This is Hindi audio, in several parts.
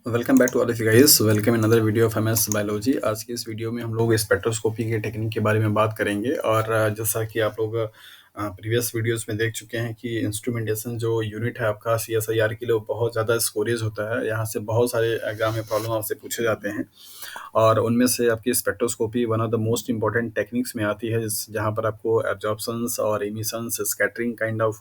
Welcome back to all of you guys. Welcome another video of MS biology. आज की इस वीडियो में हम लोग स्पेक्ट्रोस्कोपी के टेक्निक के बारे में बात करेंगे। और जैसा कि आप लोग प्रीवियस वीडियोस में देख चुके हैं कि इंस्ट्रूमेंटेशन जो यूनिट है आपका सीएसआईआर के लिए वो बहुत ज़्यादा स्कोरेज होता है। यहाँ से बहुत सारे एग्जाम में प्रॉब्लम आपसे पूछे जाते हैं और उनमें से आपकी spectroscopy one of the most important techniques में आती है, जहाँ पर आपको एब्जॉर्प्शंस और emissions scattering kind of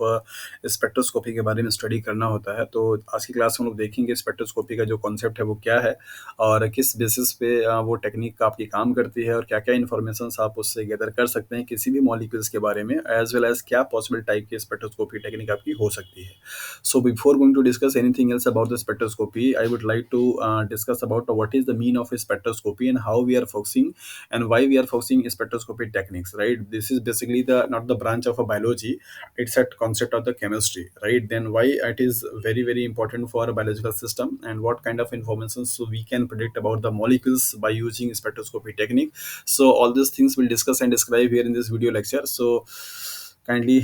spectroscopy के बारे में स्टडी करना होता है। तो आज की क्लास में हम लोग देखेंगे स्पेक्ट्रोस्कोपी का जो कॉन्सेप्ट है वो क्या है और किस बेसिस पे वो टेक्निक आपकी काम करती है और क्या क्या इन्फॉर्मेशन आप उससे गैदर कर सकते हैं किसी भी मॉलिक्यूल्स के बारे में, एज वेल एज क्या पॉसिबल टाइप की स्पेक्ट्रोस्कोपी टेक्निक आपकी हो सकती है। So before going to discuss anything else about the spectroscopy, I would like to discuss about what is the mean of a spectroscopy and how we are focusing and why we are focusing spectroscopy techniques. Right? This is basically the not the branch of a biology; it's a concept of the chemistry. Right? Then why it is very important for a biological system and what kind of information so we can predict about the molecules by using spectroscopy technique. So all these things we'll discuss and describe here in this video lecture. So kindly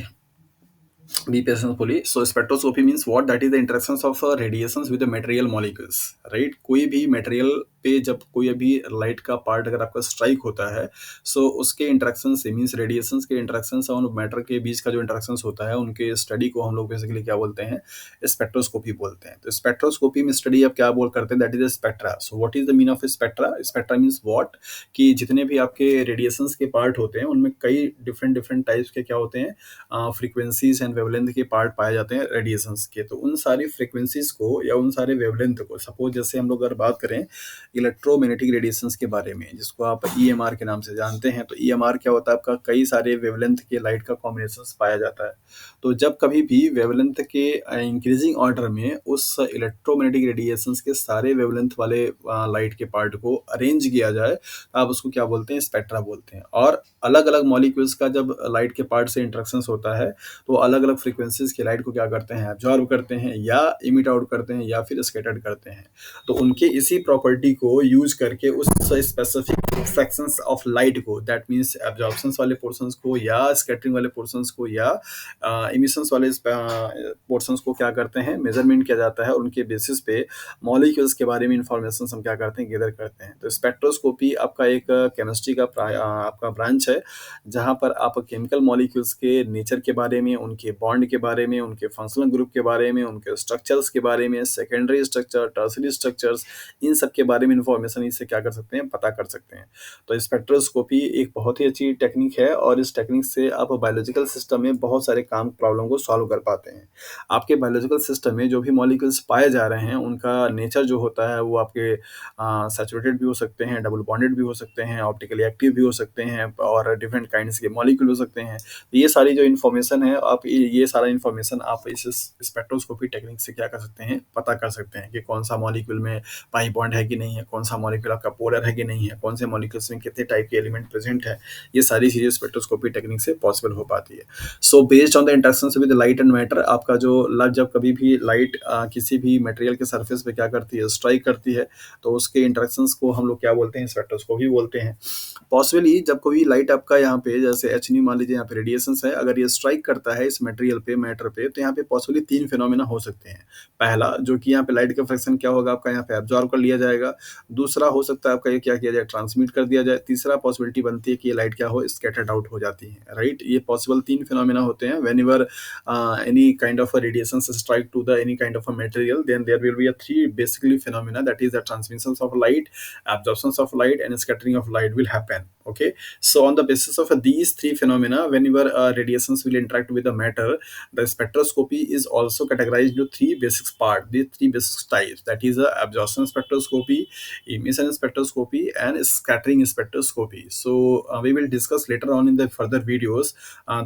be patient fully. So spectroscopy means what? That is the interactions of radiations with the material molecules, right? कोई भी material पे जब कोई अभी लाइट का पार्ट अगर आपका स्ट्राइक होता है, सो उसके इंटरेक्शन से मीन्स रेडिएशंस के इंटरेक्शंस और मैटर के बीच का जो इंटरेक्शंस होता है उनके स्टडी को हम लोग बेसिकली क्या बोलते हैं? स्पेक्ट्रोस्कोपी बोलते हैं। तो स्पेक्ट्रोस्कोपी में स्टडी आप क्या बोल करते हैं? That is spectra. So what is the mean of spectra? Spectra means what, कि जितने भी आपके रेडिएशंस के पार्ट होते हैं उनमें कई डिफरेंट डिफरेंट टाइप्स के क्या होते हैं, फ्रीक्वेंसीज एंड वेवलेंथ के पार्ट पाए जाते हैं रेडिएशंस के। तो उन सारी फ्रीक्वेंसीज को या उन सारे वेवलेंथ को, सपोज जैसे हम लोग अगर बात करें इलेक्ट्रोमैग्नेटिक रेडिएशंस के बारे में, जिसको आप ईएमआर के नाम से जानते हैं, तो ईएमआर क्या होता है? आपका कई सारे वेवलेंथ के लाइट का कॉम्बिनेशन पाया जाता है। तो जब कभी भी वेवलेंथ के इंक्रीजिंग ऑर्डर में उस इलेक्ट्रोमैग्नेटिक रेडिएशंस के सारे वेवलेंथ वाले लाइट के पार्ट को अरेंज किया जाए, आप उसको क्या बोलते हैं? स्पेक्ट्रा बोलते हैं। और अलग अलग मॉलिक्यूल्स का जब लाइट के पार्ट से इंटरेक्शन होता है तो अलग अलग फ्रीक्वेंसीज की लाइट को क्या करते हैं? एब्जॉर्ब करते हैं या इमिट आउट करते हैं या फिर स्कैटर्ड करते हैं। तो उनके इसी प्रॉपर्टी को यूज करके उस स्पेसिफिक फ्रैक्शंस ऑफ लाइट को, दैट मीन्स एब्जॉर्प्शंस वाले पोर्शंस को या स्कैटरिंग वाले पोर्शंस को या इमिशंस वाले पोर्शंस को क्या करते हैं? मेजरमेंट किया जाता है और उनके बेसिस पे मॉलिक्यूल्स के बारे में इंफॉर्मेशन हम क्या करते हैं? गैदर करते हैं। तो स्पेक्ट्रोस्कोपी आपका एक केमिस्ट्री का आपका ब्रांच है, जहाँ पर आप केमिकल मॉलिक्यूल्स के नेचर के बारे में, उनके बॉन्ड के बारे में, उनके फंक्शनल ग्रुप के बारे में, उनके स्ट्रक्चर्स के बारे में, सेकेंडरी स्ट्रक्चर, टर्सरी स्ट्रक्चर्स, इन सब के बारे में इंफॉर्मेशन इससे क्या कर सकते हैं? पता कर सकते हैं। तो स्पेक्ट्रोस्कोपी एक बहुत ही अच्छी टेक्निक है और इस टेक्निक से आप बायोलॉजिकल सिस्टम में बहुत सारे काम प्रॉब्लम को सॉल्व कर पाते हैं। आपके बायोलॉजिकल सिस्टम में जो भी मॉलिक्यूल्स पाए जा रहे हैं उनका नेचर जो होता है वो आपके सैचुरेटेड भी हो सकते हैं, डबल बॉन्डेड भी हो सकते हैं, ऑप्टिकली एक्टिव भी हो सकते हैं और डिफरेंट काइंड्स के मॉलिक्यूल हो सकते हैं। तो ये सारी जो इन्फॉर्मेशन है, आप ये सारा इन्फॉर्मेशन आप इस स्पेक्ट्रोस्कोपी टेक्निक से क्या कर सकते हैं? पता कर सकते हैं कि कौन सा मॉलिक्यूल में पाई बॉन्ड है कि नहीं है, कौन सा मॉलिक्यूल आपका पोलर है कि नहीं है, कौन से मॉलिक्यूल्स में कितने टाइप के एलिमेंट प्रेजेंट है। ये सारी चीज़ें स्पेक्ट्रोस्कोपी टेक्निक से पॉसिबल हो पाती है। So based on the interaction with light and matter, आपका जो जब कभी भी लाइट किसी भी मटेरियल के सरफेस पे क्या करती है? स्ट्राइक करती है, तो उसके इंटरेक्शंस को हम लोग क्या बोलते हैं? स्पेक्ट्रोस्कोपी बोलते हैं। पॉसिबली जब कोई लाइट आपका यहाँ पे जैसे एच नी मान लीजिए, यहाँ पे रेडिएशंस है, अगर ये स्ट्राइक करता है इस मटेरियल पे, मैटर पे, तो यहाँ पे पॉसिबली 3 फिनोमेना हो सकते हैं। पहला जो कि यहाँ पे लाइट का फ्रैक्शन क्या होगा? आपका यहाँ पे एब्जॉर्ब कर लिया जाएगा। दूसरा हो सकता है आपका ये क्या किया जाए? ट्रांसमिट कर दिया जाए। तीसरा पॉसिबिलिटी बनती है कि ये लाइट क्या हो? स्कैटर्ड आउट हो जाती है, राइट? ये पॉसिबल 3 फिनोमेना होते हैं। Whenever any kind of a radiations strike to the any kind of a material, then there will be a 3 basically phenomena, that is the transmissions of light, absorptions of light and scattering of light will happen. Okay, so on the basis of these 3 phenomena, whenever radiations will interact with the matter, the spectroscopy is also categorized into 3 basic parts, these 3 basic types, that is absorption spectroscopy, emission spectroscopy and scattering spectroscopy. So we will discuss later on in the further videos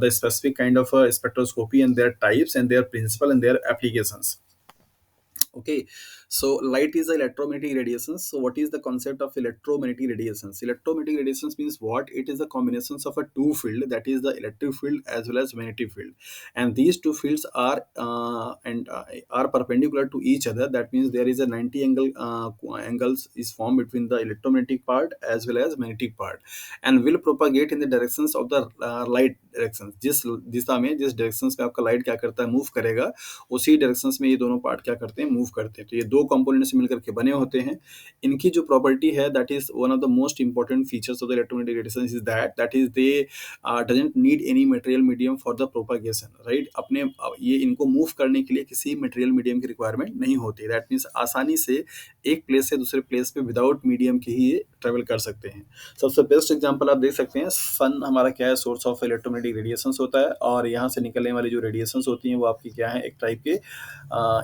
the specific kind of spectroscopy and their types and their principle and their applications. Okay, so light is the electromagnetic radiations. So what is the concept of electromagnetic radiations? Electromagnetic radiations means what? It is the combinations of a two field, that is the electric field as well as magnetic field, and these two fields are perpendicular to each other. That means there is a 90 angles is formed between the electromagnetic part as well as magnetic part, and will propagate in the directions of the light directions. जिस दिशा में, जिस डायरेक्शंस में आपका लाइट क्या करता है? मूव करेगा, उसी डायरेक्शंस में ये दोनों पार्ट क्या करते हैं? मूव करते हैं। तो ये 2 कंपोनेंट से मिलकर के बने होते हैं। इनकी जो प्रॉपर्टी है that is one of the most important features of the electromagnetic radiation is that is they doesn't need any material medium for the propagation, right? ये इनको मूव करने के लिए किसी मटेरियल मीडियम की रिक्वायरमेंट नहीं होती। दैट मीन्स आसानी से एक प्लेस से दूसरे प्लेस पे विदाउट मीडियम के ही ये ट्रेवल कर सकते हैं। सबसे बेस्ट एग्जांपल आप देख सकते हैं, सन हमारा क्या है, सोर्स ऑफ इलेक्ट्रोमैग्नेटिक रेडिएशंस होता है, और यहाँ से निकलने वाली जो रेडिएशंस होती हैं वो आपकी क्या है, एक टाइप के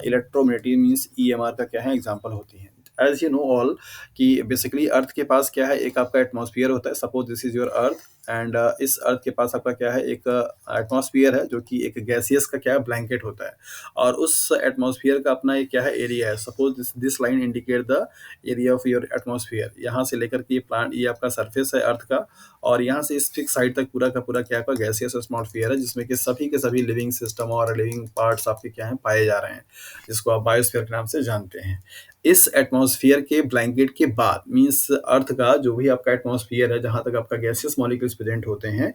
इलेक्ट्रोमैग्नेटिक मीन्स ईएमआर का क्या है, एग्जांपल होती हैं। एज यू नो ऑल कि बेसिकली अर्थ के पास क्या है, एक आपका एटमॉस्फेयर होता है। Suppose this is your earth and इस अर्थ के पास आपका क्या है, एक एटमॉस्फेयर है जो कि एक गैसियस का क्या है, ब्लैंकेट होता है, और उस एटमॉस्फेयर का अपना एक क्या है, एरिया है। Suppose this line indicate the area of your atmosphere. यहाँ से लेकर के ये आपका सरफेस है अर्थ का, और यहाँ से इस फिक्स साइड तक पूरा का पूरा क्या आपका गैसियस एटमॉस्फेयर है, जिसमें कि सभी के सभी लिविंग सिस्टम और लिविंग पार्ट्स आपके क्या हैं, पाए जा रहे हैं, जिसको आप बायोस्फीयर के नाम से जानते हैं। इस एटमॉस्फेयर के ब्लैंकेट के बाद मीन्स अर्थ का जो भी आपका एटमॉस्फेयर है, जहाँ तक आपका गैसियस मॉलिक्यूल्स प्रेजेंट होते हैं,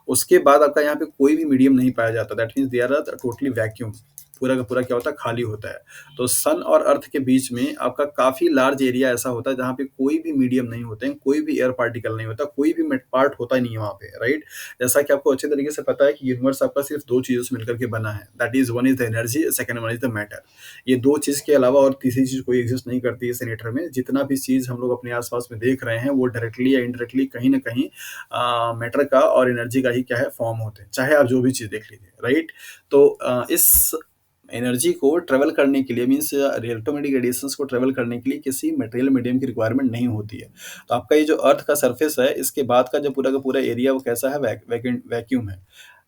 उसके बाद आपका यहाँ पे कोई भी मीडियम नहीं पाया जाता। That means they are totally vacuum. पूरा का पूरा क्या होता है, खाली होता है। तो सन और अर्थ के बीच में आपका काफ़ी लार्ज एरिया ऐसा होता है जहाँ पे कोई भी मीडियम नहीं होते हैं, कोई भी एयर पार्टिकल नहीं होता, कोई भी पार्ट होता ही नहीं है वहाँ पे, राइट? जैसा कि आपको अच्छे तरीके से पता है कि यूनिवर्स आपका सिर्फ 2 चीज़ों से मिलकर के बना है। That is one is the energy, second one is the matter. ये 2 चीज़ के अलावा और तीसरी चीज़ कोई एग्जिस्ट नहीं करती है इस नेचर में। जितना भी चीज़ हम लोग अपने आस-पास में देख रहे हैं, वो डायरेक्टली या इनडायरेक्टली कहीं न कहीं मैटर का और एनर्जी का ही क्या है, फॉर्म होते हैं। चाहे आप जो भी चीज़ देख लीजिए, राइट? तो इस एनर्जी को ट्रैवल करने के लिए मीन्स इलेक्ट्रोमैग्नेटिक रेडिएशंस को ट्रैवल करने के लिए किसी मटेरियल मीडियम की रिक्वायरमेंट नहीं होती है। तो आपका ये जो अर्थ का सरफेस है, इसके बाद का जो पूरा का पूरा एरिया वो कैसा है, वैक्यूम है।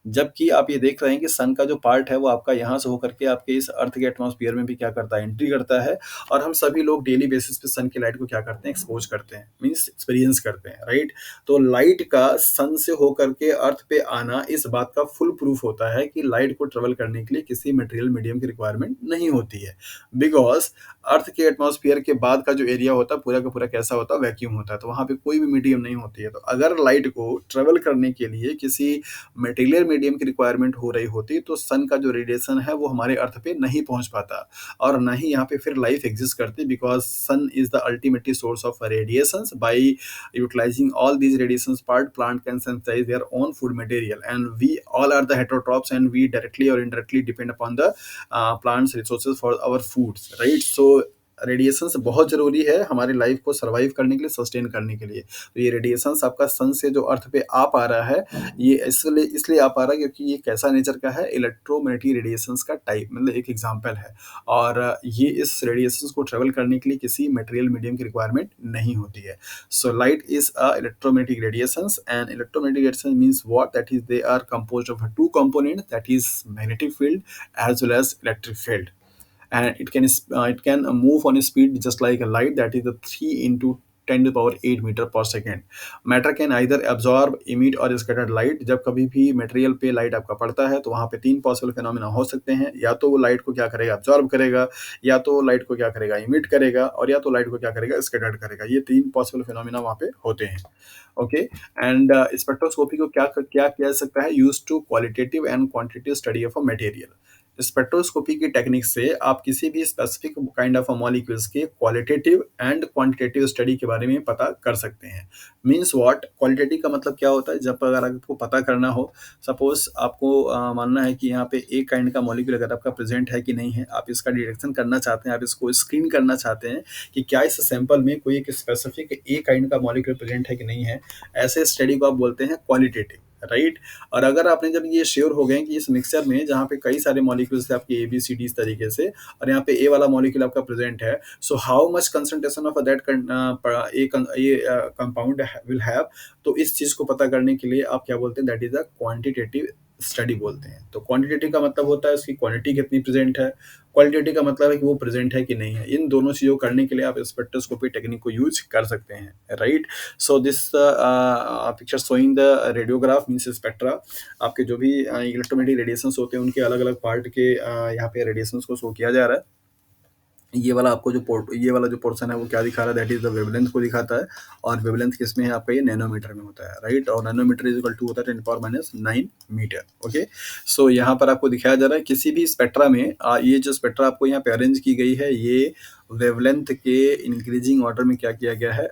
जबकि आप ये देख रहे हैं कि सन का जो पार्ट है वो आपका यहाँ से होकर के आपके इस अर्थ के एटमॉस्फेयर में भी क्या करता है, एंट्री करता है, और हम सभी लोग डेली बेसिस पे सन की लाइट को क्या करते हैं, एक्सपोज करते हैं, मीन्स एक्सपीरियंस करते हैं, राइट? तो लाइट का सन से होकर के अर्थ पे आना इस बात का फुल प्रूफ होता है कि लाइट को ट्रेवल करने के लिए किसी मटेरियल मीडियम की रिक्वायरमेंट नहीं होती है, बिकॉज अर्थ के एटमॉस्फेयर के बाद का जो एरिया होता है पूरा का पूरा कैसा होता है, वैक्यूम होता है। तो वहाँ पे कोई भी मीडियम नहीं होती है। तो अगर लाइट को ट्रेवल करने के लिए किसी मटेरियल मीडियम की रिक्वायरमेंट हो रही होती तो सन का जो रेडिएशन है वो हमारे अर्थ पे नहीं पहुंच पाता, और ना ही यहाँ पे फिर लाइफ एग्जिस्ट करती, because sun is the ultimately source of radiations. By utilising all these radiations part, plant can synthesise their own food material, and we all are the heterotrophs, and we directly और indirectly depend upon the plants resources for our foods, right? So radiations बहुत ज़रूरी है हमारी लाइफ को सर्वाइव करने के लिए, सस्टेन करने के लिए। तो ये रेडिएशंस आपका सन से जो अर्थ पे आ पा रहा है, ये इसलिए आ पा रहा है क्योंकि ये कैसा नेचर का है, इलेक्ट्रोमैग्नेटिक रेडिएशंस का टाइप, मतलब एक एग्जांपल है। और ये इस रेडिएशंस को ट्रेवल करने के लिए किसी मटेरियल मीडियम की रिक्वायरमेंट नहीं होती है। So light is a electromagnetic radiations, and electromagnetic radiation means what, that is they are composed of 2 component, that is magnetic field as well as electric field, and it can move on a speed just like a light, that is the 3 into 10 to the power 8 meter per second. Matter can either absorb, emit और scattered light। जब कभी भी मटेरियल पे लाइट आपका पड़ता है तो वहाँ पे 3 पॉसिबल फिनोमेना हो सकते हैं। या तो वो लाइट को क्या करेगा, अब्जॉर्ब करेगा, या तो लाइट को क्या करेगा, इमिट करेगा, और या तो लाइट को क्या करेगा, स्कैटर्ड करेगा। ये 3 पॉसिबल फिनोमेना वहाँ पे होते हैं। ओके, एंड स्पेक्ट्रोस्कोपी को क्या क्या किया जा सकता है, use to qualitative and quantitative study of a material. Spectroscopy की टेक्निक से आप किसी भी स्पेसिफिक काइंड ऑफ मॉलिक्यूल्स के क्वालिटेटिव एंड क्वांटिटेटिव स्टडी के बारे में पता कर सकते हैं। मीन्स व्हाट, क्वालिटेटिव का मतलब क्या होता है, जब अगर आपको पता करना हो, सपोज आपको मानना है कि यहाँ पे एक काइंड का मॉलिक्यूल अगर आपका प्रेजेंट है कि नहीं है, आप इसका डिटेक्शन करना चाहते हैं, आप इसको स्क्रीन करना चाहते हैं कि क्या इस सैंपल में कोई एक स्पेसिफिक एक काइंड का मॉलिक्यूल प्रेजेंट है कि नहीं है, ऐसे स्टडी को आप बोलते हैं क्वालिटेटिव, राइट? और अगर आपने जब ये श्योर हो गए कि इस मिक्सचर में जहाँ पे कई सारे मॉलिक्यूल्स थे आपके ABCD इस तरीके से, और यहाँ पे ए वाला मॉलिक्यूल आपका प्रेजेंट है, so how much concentration of that compound will have, तो इस चीज को पता करने के लिए आप क्या बोलते हैं, that is a quantitative study बोलते हैं। तो क्वांटिटेटिव का मतलब होता है उसकी क्वांटिटी कितनी प्रेजेंट है, क्वालिटेटिव का मतलब है कि वो प्रेजेंट है कि नहीं है। इन दोनों चीजों को करने के लिए आप स्पेक्ट्रोस्कोपी टेक्निक को यूज कर सकते हैं, right? So this picture showing the radiograph means spectra. आपके जो भी इलेक्ट्रोमैग्नेटिक रेडिएशंस होते हैं उनके अलग अलग पार्ट के यहाँ पे रेडिएशंस को शो किया जा रहा है। ये वाला जो पोर्शन है वो क्या दिखा रहा है, दैट इज द वेवलेंथ को दिखाता है। और वेवलेंथ किसमें है आपका, ये नैनोमीटर में होता है, राइट। और नैनोमीटर इज इक्वल टू होता है 10⁻⁹ मीटर। ओके, सो यहाँ पर आपको दिखाया जा रहा है किसी भी स्पेक्ट्रा में, ये जो स्पेक्ट्रा आपको यहाँ पे अरेंज की गई है, ये वेवलेंथ के इंक्रीजिंग ऑर्डर में क्या किया गया है,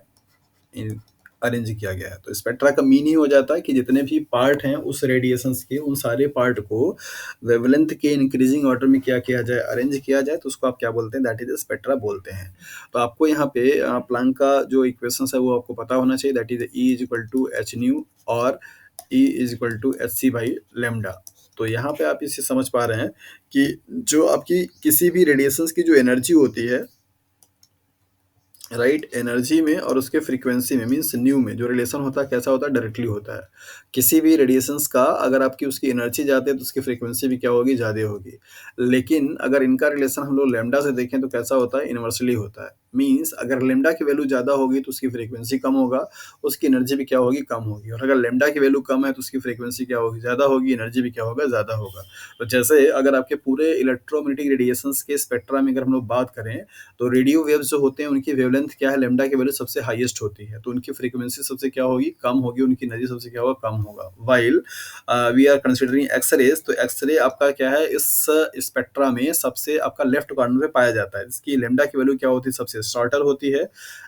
अरेंज किया गया है। तो स्पेक्ट्रा का मीन ही हो जाता है कि जितने भी पार्ट हैं उस रेडिएशंस के, उन सारे पार्ट को वेवलेंथ के इंक्रीजिंग ऑर्डर में क्या किया जाए, अरेंज किया जाए, तो उसको आप क्या बोलते हैं, दैट इज स्पेक्ट्रा बोलते हैं। तो आपको यहाँ पे प्लैंक का जो इक्वेशन है वो आपको पता होना चाहिए, that is E is equal to H nu और E is equal to H C by lambda. तो यहाँ पे आप इसे समझ पा रहे हैं कि जो आपकी किसी भी रेडिएशंस की जो एनर्जी होती है, राइट, एनर्जी में और उसके फ्रीक्वेंसी में, मीन्स न्यू में जो रिलेशन होता है कैसा होता है, डायरेक्टली होता है। किसी भी रेडिएशंस का अगर आपकी उसकी एनर्जी ज़्यादा है तो उसकी फ्रीक्वेंसी भी क्या होगी, ज़्यादा होगी। लेकिन अगर इनका रिलेशन हम लोग लैम्डा से देखें तो कैसा होता है, इन्वर्सली होता है। मीन्स अगर लैम्डा की वैल्यू ज़्यादा होगी तो उसकी फ्रीक्वेंसी कम होगा, उसकी एनर्जी भी क्या होगी, कम होगी। और अगर लैम्डा की वैल्यू कम है तो उसकी फ्रीक्वेंसी क्या होगी, ज़्यादा होगी, एनर्जी भी क्या होगा, ज़्यादा होगा। तो जैसे अगर आपके पूरे इलेक्ट्रोमैग्नेटिक रेडिएशंस के स्पेक्ट्रा में अगर हम लोग बात करें, तो रेडियो वेव्स जो होते हैं उनकी वेवलेंथ क्या है, लैम्डा की वैल्यू सबसे हाईएस्ट होती है, तो उनकी फ्रीक्वेंसी सबसे क्या होगी, कम होगी, उनकी एनर्जी सबसे क्या होगा, कम होगा। While we are considering X-rays, तो एक्सरे आपका क्या है, इस स्पेक्ट्रा में सबसे आपका लेफ्ट कॉर्नर पे पाया जाता है, इसकी लैम्डा की वैल्यू क्या होती है, सबसे शॉर्टर होती है।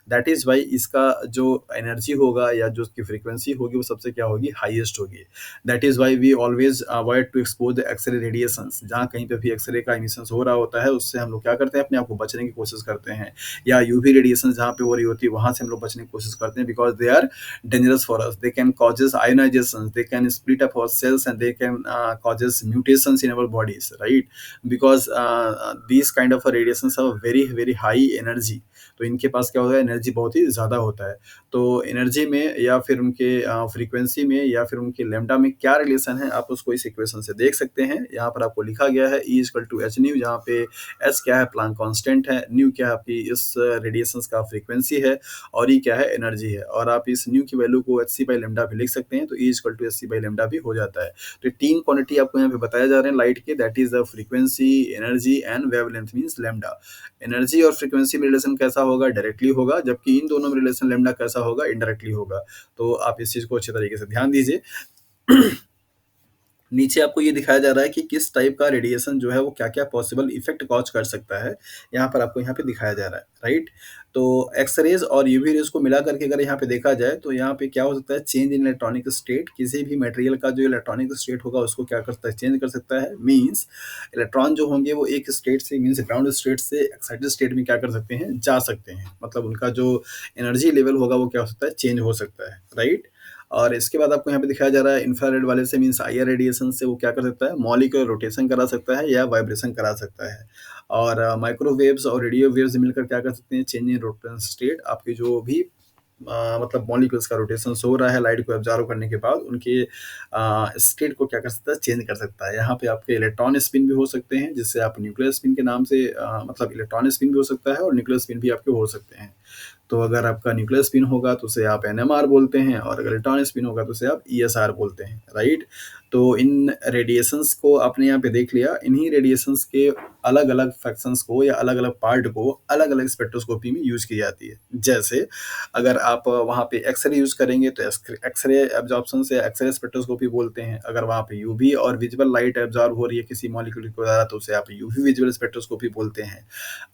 दैट इज वाई इसका जो एनर्जी होगा या जो उसकी फ्रीक्वेंसी होगी वो सबसे क्या होगी, हाईएस्ट होगी। That is why we always avoid to expose the X-ray radiations, जहाँ कहीं पे भी एक्सरे का इमिशन हो रहा होता है उससे हम लोग क्या करते हैं, अपने आप को बचने की कोशिश करते हैं। या यूवी रेडिएशन जहाँ पे हो रही होती है वहां से हम लोग बचने की कोशिश करते हैं, because they are dangerous for us, they can causes ionisation, they can split up our cells and they can causes mutations in our bodies, right. Because these kind of radiation have very very high energy, तो इनके पास क्या होता है, एनर्जी बहुत ही ज़्यादा होता है। तो एनर्जी में या फिर उनके फ्रीक्वेंसी में या फिर उनके लैम्डा में क्या रिलेशन है, आप उसको इस इक्वेशन से देख सकते हैं। यहाँ पर आपको लिखा गया है E equal to H nu, जहाँ पे एच क्या है, प्लांक कांस्टेंट है, न्यू क्या है आपकी इस रेडिएशंस का फ्रीक्वेंसी है, और ई क्या है, एनर्जी है। और आप इस न्यू की वैल्यू को एच सी बाई लेमडा भी लिख सकते हैं, तो E equal to H C by lambda भी हो जाता है। तो ये तीन क्वांटिटी आपको यहाँ पे बताया जा रहे हैं लाइट के, that is the frequency, energy and wavelength means lambda. Energy और फ्रीक्वेंसी में रिलेशन कैसा होगा, डायरेक्टली होगा, जबकि इन दोनों में रिलेशन लैम्डा कैसा होगा, इनडायरेक्टली होगा। तो आप इस चीज़ को अच्छे तरीके से ध्यान दीजिए। नीचे आपको ये दिखाया जा रहा है कि किस टाइप का रेडिएशन जो है वो क्या-क्या पॉसिबल इफेक्ट कॉज कर सकता है। यहाँ पर आपको यहाँ पे दिखाया जा रहा है, राइट? तो एक्स-रेज़ और यूवी रेज़ को मिला करके अगर यहाँ पे देखा जाए तो यहाँ पे क्या हो सकता है, चेंज इन इलेक्ट्रॉनिक स्टेट, किसी भी मटेरियल का जो इलेक्ट्रॉनिक स्टेट होगा उसको क्या कर सकता है, चेंज कर सकता है। मीन्स इलेक्ट्रॉन जो होंगे वो एक स्टेट से, मीन्स ग्राउंड स्टेट से एक्साइटेड स्टेट में क्या कर सकते हैं, जा सकते हैं। मतलब उनका जो एनर्जी लेवल होगा वो क्या हो सकता है, चेंज हो सकता है, राइट? और इसके बाद आपको यहाँ पे दिखाया जा रहा है इंफ्रारेड वाले से, मीन्स आईआर रेडिएशन से वो क्या कर सकता है, मॉलिक्यूलर रोटेशन करा सकता है या वाइब्रेशन करा सकता है। और माइक्रोवेव्स और रेडियो वेव्स मिलकर क्या कर सकते हैं, चेंज इन रोटेशन स्टेट, आपकी जो भी मतलब मॉलिक्यूल्स का रोटेशन हो रहा है लाइट को एब्जॉर्व करने के बाद उनके स्टेट को क्या कर सकता है, चेंज कर सकता है। यहाँ पे आपके इलेक्ट्रॉन स्पिन भी हो सकते हैं, जिससे आप न्यूक्लियर स्पिन के नाम से मतलब इलेक्ट्रॉन स्पिन भी हो सकता है और न्यूक्लियर स्पिन भी आपके हो सकते हैं। तो अगर आपका न्यूक्लियर स्पिन होगा तो उसे आप एनएमआर बोलते हैं, और अगर इलेक्ट्रॉन स्पिन होगा तो उसे आप ईएसआर बोलते हैं, राइट। तो इन रेडिएशंस को आपने यहाँ पे देख लिया, इन्हीं रेडिएशंस के अलग अलग फ्रैक्शंस को या अलग अलग पार्ट को अलग अलग स्पेक्ट्रोस्कोपी में यूज की जाती है। जैसे अगर आप वहाँ पे एक्सरे यूज करेंगे तो एक्सरे एब्जॉर्प्शन से एक्सरे स्पेक्ट्रोस्कोपी बोलते हैं। अगर वहाँ पे यूवी और विजुअल लाइट एब्जॉर्ब हो रही है किसी मॉलिक्यूल के द्वारा तो उसे आप यूवी विजुअल स्पेक्ट्रोस्कोपी बोलते हैं।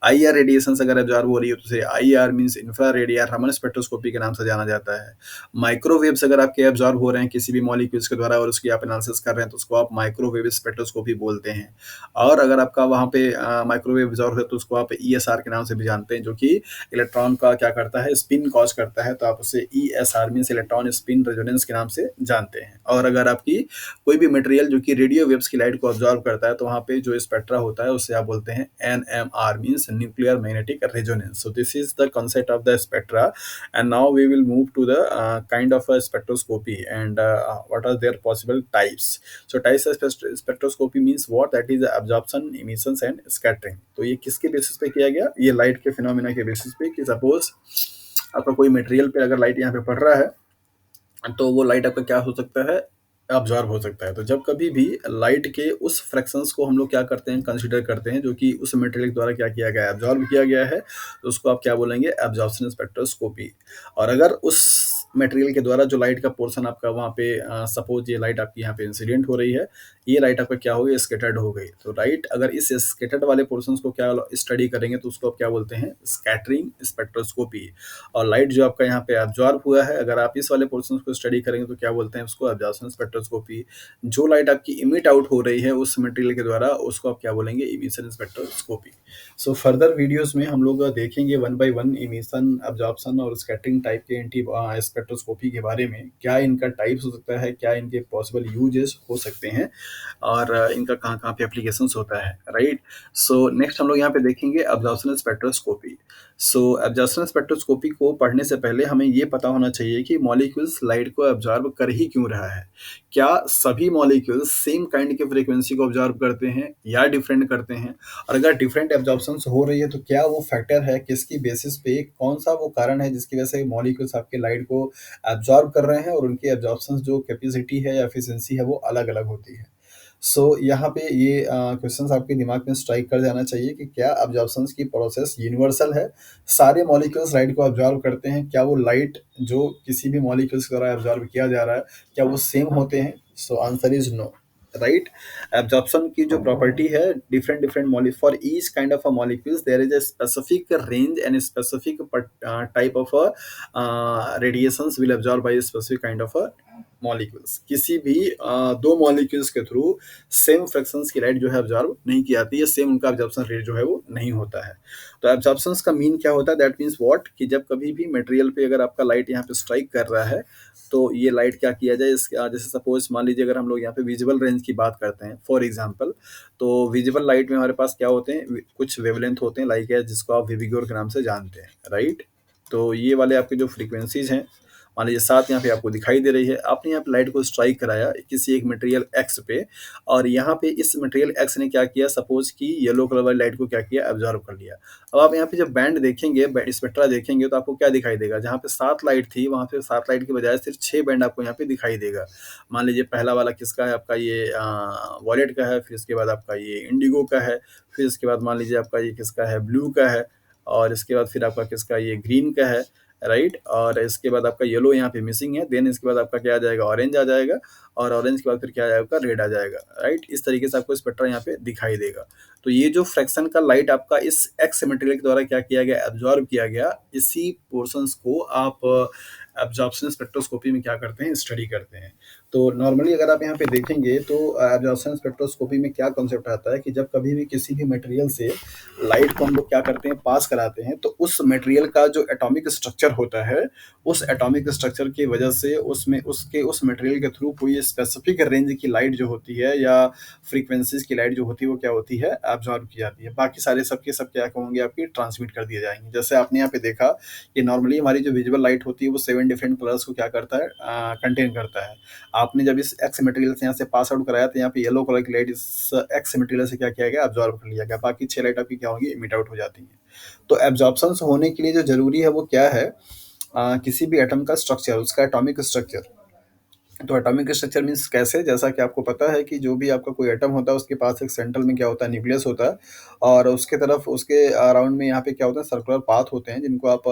आईआर रेडिएशन अगर एब्जॉर्ब हो रही है तो उसे आईआर मींस इंफ्रारेड या रमन स्पेक्ट्रोस्कोपी के नाम से जाना जाता है। माइक्रोवेव्स अगर आपके एब्जॉर्ब हो रहे हैं किसी भी मॉलिक्यूल्स के द्वारा और उसकी आप एनालिसिस कर रहे हैं तो उसको आप माइक्रोवेव स्पेक्ट्रोस्कोपी बोलते हैं। और अगर आपका वहाँ पे माइक्रोवेव एब्जॉर्ब है तो उसको आप ईएसआर के नाम से भी जानते हैं, जो कि इलेक्ट्रॉन का क्या करता है, स्पिन कॉज करता है, तो आप उसे ESR means electron spin resonance के नाम से जानते हैं। और अगर आपकी कोई भी मटेरियल जो कि रेडियो वेव्स की लाइट को ऑब्जॉर्व करता है तो वहाँ पे जो स्पेक्ट्रा होता है उससे आप बोलते हैं NMR means nuclear magnetic resonance. So this is the concept of the spectra, and now we will move to the kind of a spectroscopy and what are their possible types. So types of spectroscopy means what, that is absorption, emissions and scattering. तो ये किसके बेसिस पे किया गया, ये लाइट के फिनोमिना के बेसिस पे कि सपोज आपका कोई मटेरियल पे अगर लाइट यहाँ पे पड़ रहा है तो वो लाइट आपका क्या हो सकता है, अब्ज़ॉर्ब हो सकता है। तो जब कभी भी लाइट के उस फ्रैक्शंस को हम लोग क्या करते हैं, कंसीडर करते हैं, जो कि उस मटेरियल द्वारा क्या किया गया है, अब्ज़ॉर्ब किया गया है, तो उसको आप क्या बोलेंगे? Absorption spectroscopy. और अगर उस मटेरियल के द्वारा जो लाइट का पोर्शन आपका वहाँ पे सपोज़ ये लाइट आपकी यहाँ पे इंसिडेंट हो रही है, ये लाइट आपका क्या हो गई? स्कैटर्ड हो गई। तो राइट, अगर इस स्कैटर्ड वाले पोर्शंस को क्या स्टडी करेंगे, तो उसको आप क्या बोलते हैं? Scattering spectroscopy. और लाइट जो आपका यहाँ पे एब्जॉर्ब हुआ है, अगर आप इस वाले पोर्शन को स्टडी करेंगे तो क्या बोलते हैं उसको? Absorption spectroscopy. जो लाइट आपकी इमिट आउट हो रही है उस मटेरियल के द्वारा, उसको आप क्या बोलेंगे? Emission spectroscopy. So further videos में हम लोग देखेंगे one by one emission, absorption और स्कैटरिंग टाइप के एंटी स्पेक्ट्रोस्कोपी के बारे में, क्या इनका टाइप्स हो सकता है, क्या इनके पॉसिबल यूजेस हो सकते हैं, और इनका कहाँ कहाँ पे एप्लीकेशंस होता है, राइट। सो नेक्स्ट हम लोग यहाँ पे देखेंगे अब्जॉर्प्शनल स्पेक्ट्रोस्कोपी। सो एब्जॉर्प्शनल स्पेक्ट्रोस्कोपी को पढ़ने से पहले हमें ये पता होना चाहिए कि मॉलिक्यूल्स लाइट को एब्जॉर्ब कर ही क्यों रहा है। क्या सभी मॉलिक्यूल्स सेम काइंड की फ्रीक्वेंसी को ऑब्जर्व करते हैं या डिफरेंट करते हैं? और अगर डिफरेंट एब्जॉर्प्शंस हो रही है तो क्या वो फैक्टर है, किसकी बेसिस पे, कौन सा वो कारण है जिसकी वजह से मॉलिक्यूल्स आपके लाइट को एब्जॉर्ब कर रहे हैं, और उनकी एब्जॉर्प्शन जो कैपेसिटी है या एफिशिएंसी है वो अलग अलग होती है। सो यहाँ पे ये क्वेश्चंस आपके दिमाग में स्ट्राइक कर जाना चाहिए कि क्या अब्जॉर्प्शंस की प्रोसेस यूनिवर्सल है? सारे मॉलिक्यूल्स लाइट को अब्जॉर्ब करते हैं? क्या वो लाइट जो किसी भी मॉलिक्यूल्स द्वारा अब्जॉर्ब किया जा रहा है, क्या वो सेम होते हैं? So answer is no, right. Absorption की जो प्रॉपर्टी है, डिफरेंट डिफरेंट मॉलि for each kind of a molecules there is a specific range and specific type of radiations will absorb by specific kind of molecules. किसी भी दो मॉलिक्यूल्स के थ्रू सेम फ्रैक्शंस की लाइट जो है अब्जॉर्ब नहीं की जाती है, सेम उनका अब्जॉर्प्शन रेट जो है वो नहीं होता है। तो एब्जॉर्प्शंस का मीन क्या होता है? दैट मीन्स व्हाट, कि जब कभी भी मटेरियल पे अगर आपका लाइट यहाँ पे स्ट्राइक कर रहा है, तो ये लाइट क्या किया जाए, जैसे सपोज मान लीजिए अगर हम लोग यहाँ पे विजिबल रेंज की बात करते हैं फॉर एग्जांपल, तो विजिबल लाइट में हमारे पास क्या होते हैं? कुछ वेवलेंथ होते हैं, लाइक है जिसको आप विविग्योर के नाम से जानते हैं, राइट। तो ये वाले आपके जो फ्रीक्वेंसीज हैं, मान लीजिए 7 यहाँ पे आपको दिखाई दे रही है, आपने यहाँ पे लाइट को स्ट्राइक कराया किसी एक मटेरियल एक्स पे, और यहाँ पे इस मटेरियल एक्स ने क्या किया, सपोज कि येलो कलर वाली लाइट को क्या किया, एब्जॉर्ब कर लिया। अब आप यहाँ पे जब बैंड देखेंगे, स्पेक्ट्रा देखेंगे, तो आपको क्या दिखाई देगा? जहाँ पे 7 लाइट थी वहाँ पे 7 लाइट की बजाय सिर्फ 6 बैंड आपको यहाँ पे दिखाई देगा। मान लीजिए पहला वाला किसका है? आपका ये वॉयलेट का है, फिर इसके बाद आपका ये इंडिगो का है, फिर इसके बाद मान लीजिए आपका ये किसका है? ब्लू का है, और इसके बाद फिर आपका किसका? ये ग्रीन का है, राइट। और इसके बाद आपका येलो यहाँ पे मिसिंग है, देन इसके बाद आपका क्या आ जाएगा? ऑरेंज आ जाएगा, और ऑरेंज के बाद फिर क्या आ जाएगा? रेड आ जाएगा, राइट। इस तरीके से आपको स्पेक्ट्रा यहाँ पे दिखाई देगा। तो ये जो फ्रैक्शन का लाइट आपका इस एक्स मटेरियल के द्वारा क्या किया गया? एब्जॉर्ब किया गया। इसी पोर्शंस को आप एब्जॉर्प्शन स्पेक्ट्रोस्कोपी में क्या करते हैं? स्टडी करते हैं। तो नॉर्मली अगर आप यहाँ पे देखेंगे तो एब्जॉर्प्शन स्पेक्ट्रोस्कोपी में क्या कॉन्सेप्ट आता है कि जब कभी भी किसी भी मटेरियल से लाइट को हम लोग क्या करते हैं? पास कराते हैं, तो उस मटेरियल का जो एटॉमिक स्ट्रक्चर होता है, उस एटॉमिक स्ट्रक्चर की वजह से उसमें उसके उस मटेरियल के थ्रू कोई स्पेसिफिक रेंज की लाइट जो होती है या फ्रीक्वेंसीज की लाइट जो होती है वो क्या होती है? एब्जॉर्ब की जाती है। बाकी सारे सबके सब क्या होंगे? आपकी ट्रांसमिट कर दिए जाएंगे। जैसे आपने यहाँ पे देखा कि नॉर्मली हमारी जो विजुअल लाइट होती है वो 7 डिफरेंट कलर्स को क्या करता है? कंटेन करता है। आपने जब इस एक्स मटेरियल से यहाँ से पास आउट कराया, तो यहाँ पे येलो कलर की लाइट इस एक्स मटेरियल से क्या किया गया? एब्जॉर्ब कर लिया गया। बाकी 6 लाइट आपकी क्या होंगी? इमिट आउट हो जाती हैं। तो एब्जॉर्प्शन होने के लिए जो जरूरी है वो क्या है? किसी भी एटम का स्ट्रक्चर, उसका एटॉमिक स्ट्रक्चर। तो एटॉमिक स्ट्रक्चर मीन्स कैसे? जैसा कि आपको पता है कि जो भी आपका कोई एटम होता है उसके पास एक सेंट्रल में क्या होता है? न्यूक्लियस होता है, और उसके तरफ उसके अराउंड में यहाँ पे क्या होता है? सर्कुलर पाथ होते हैं, जिनको आप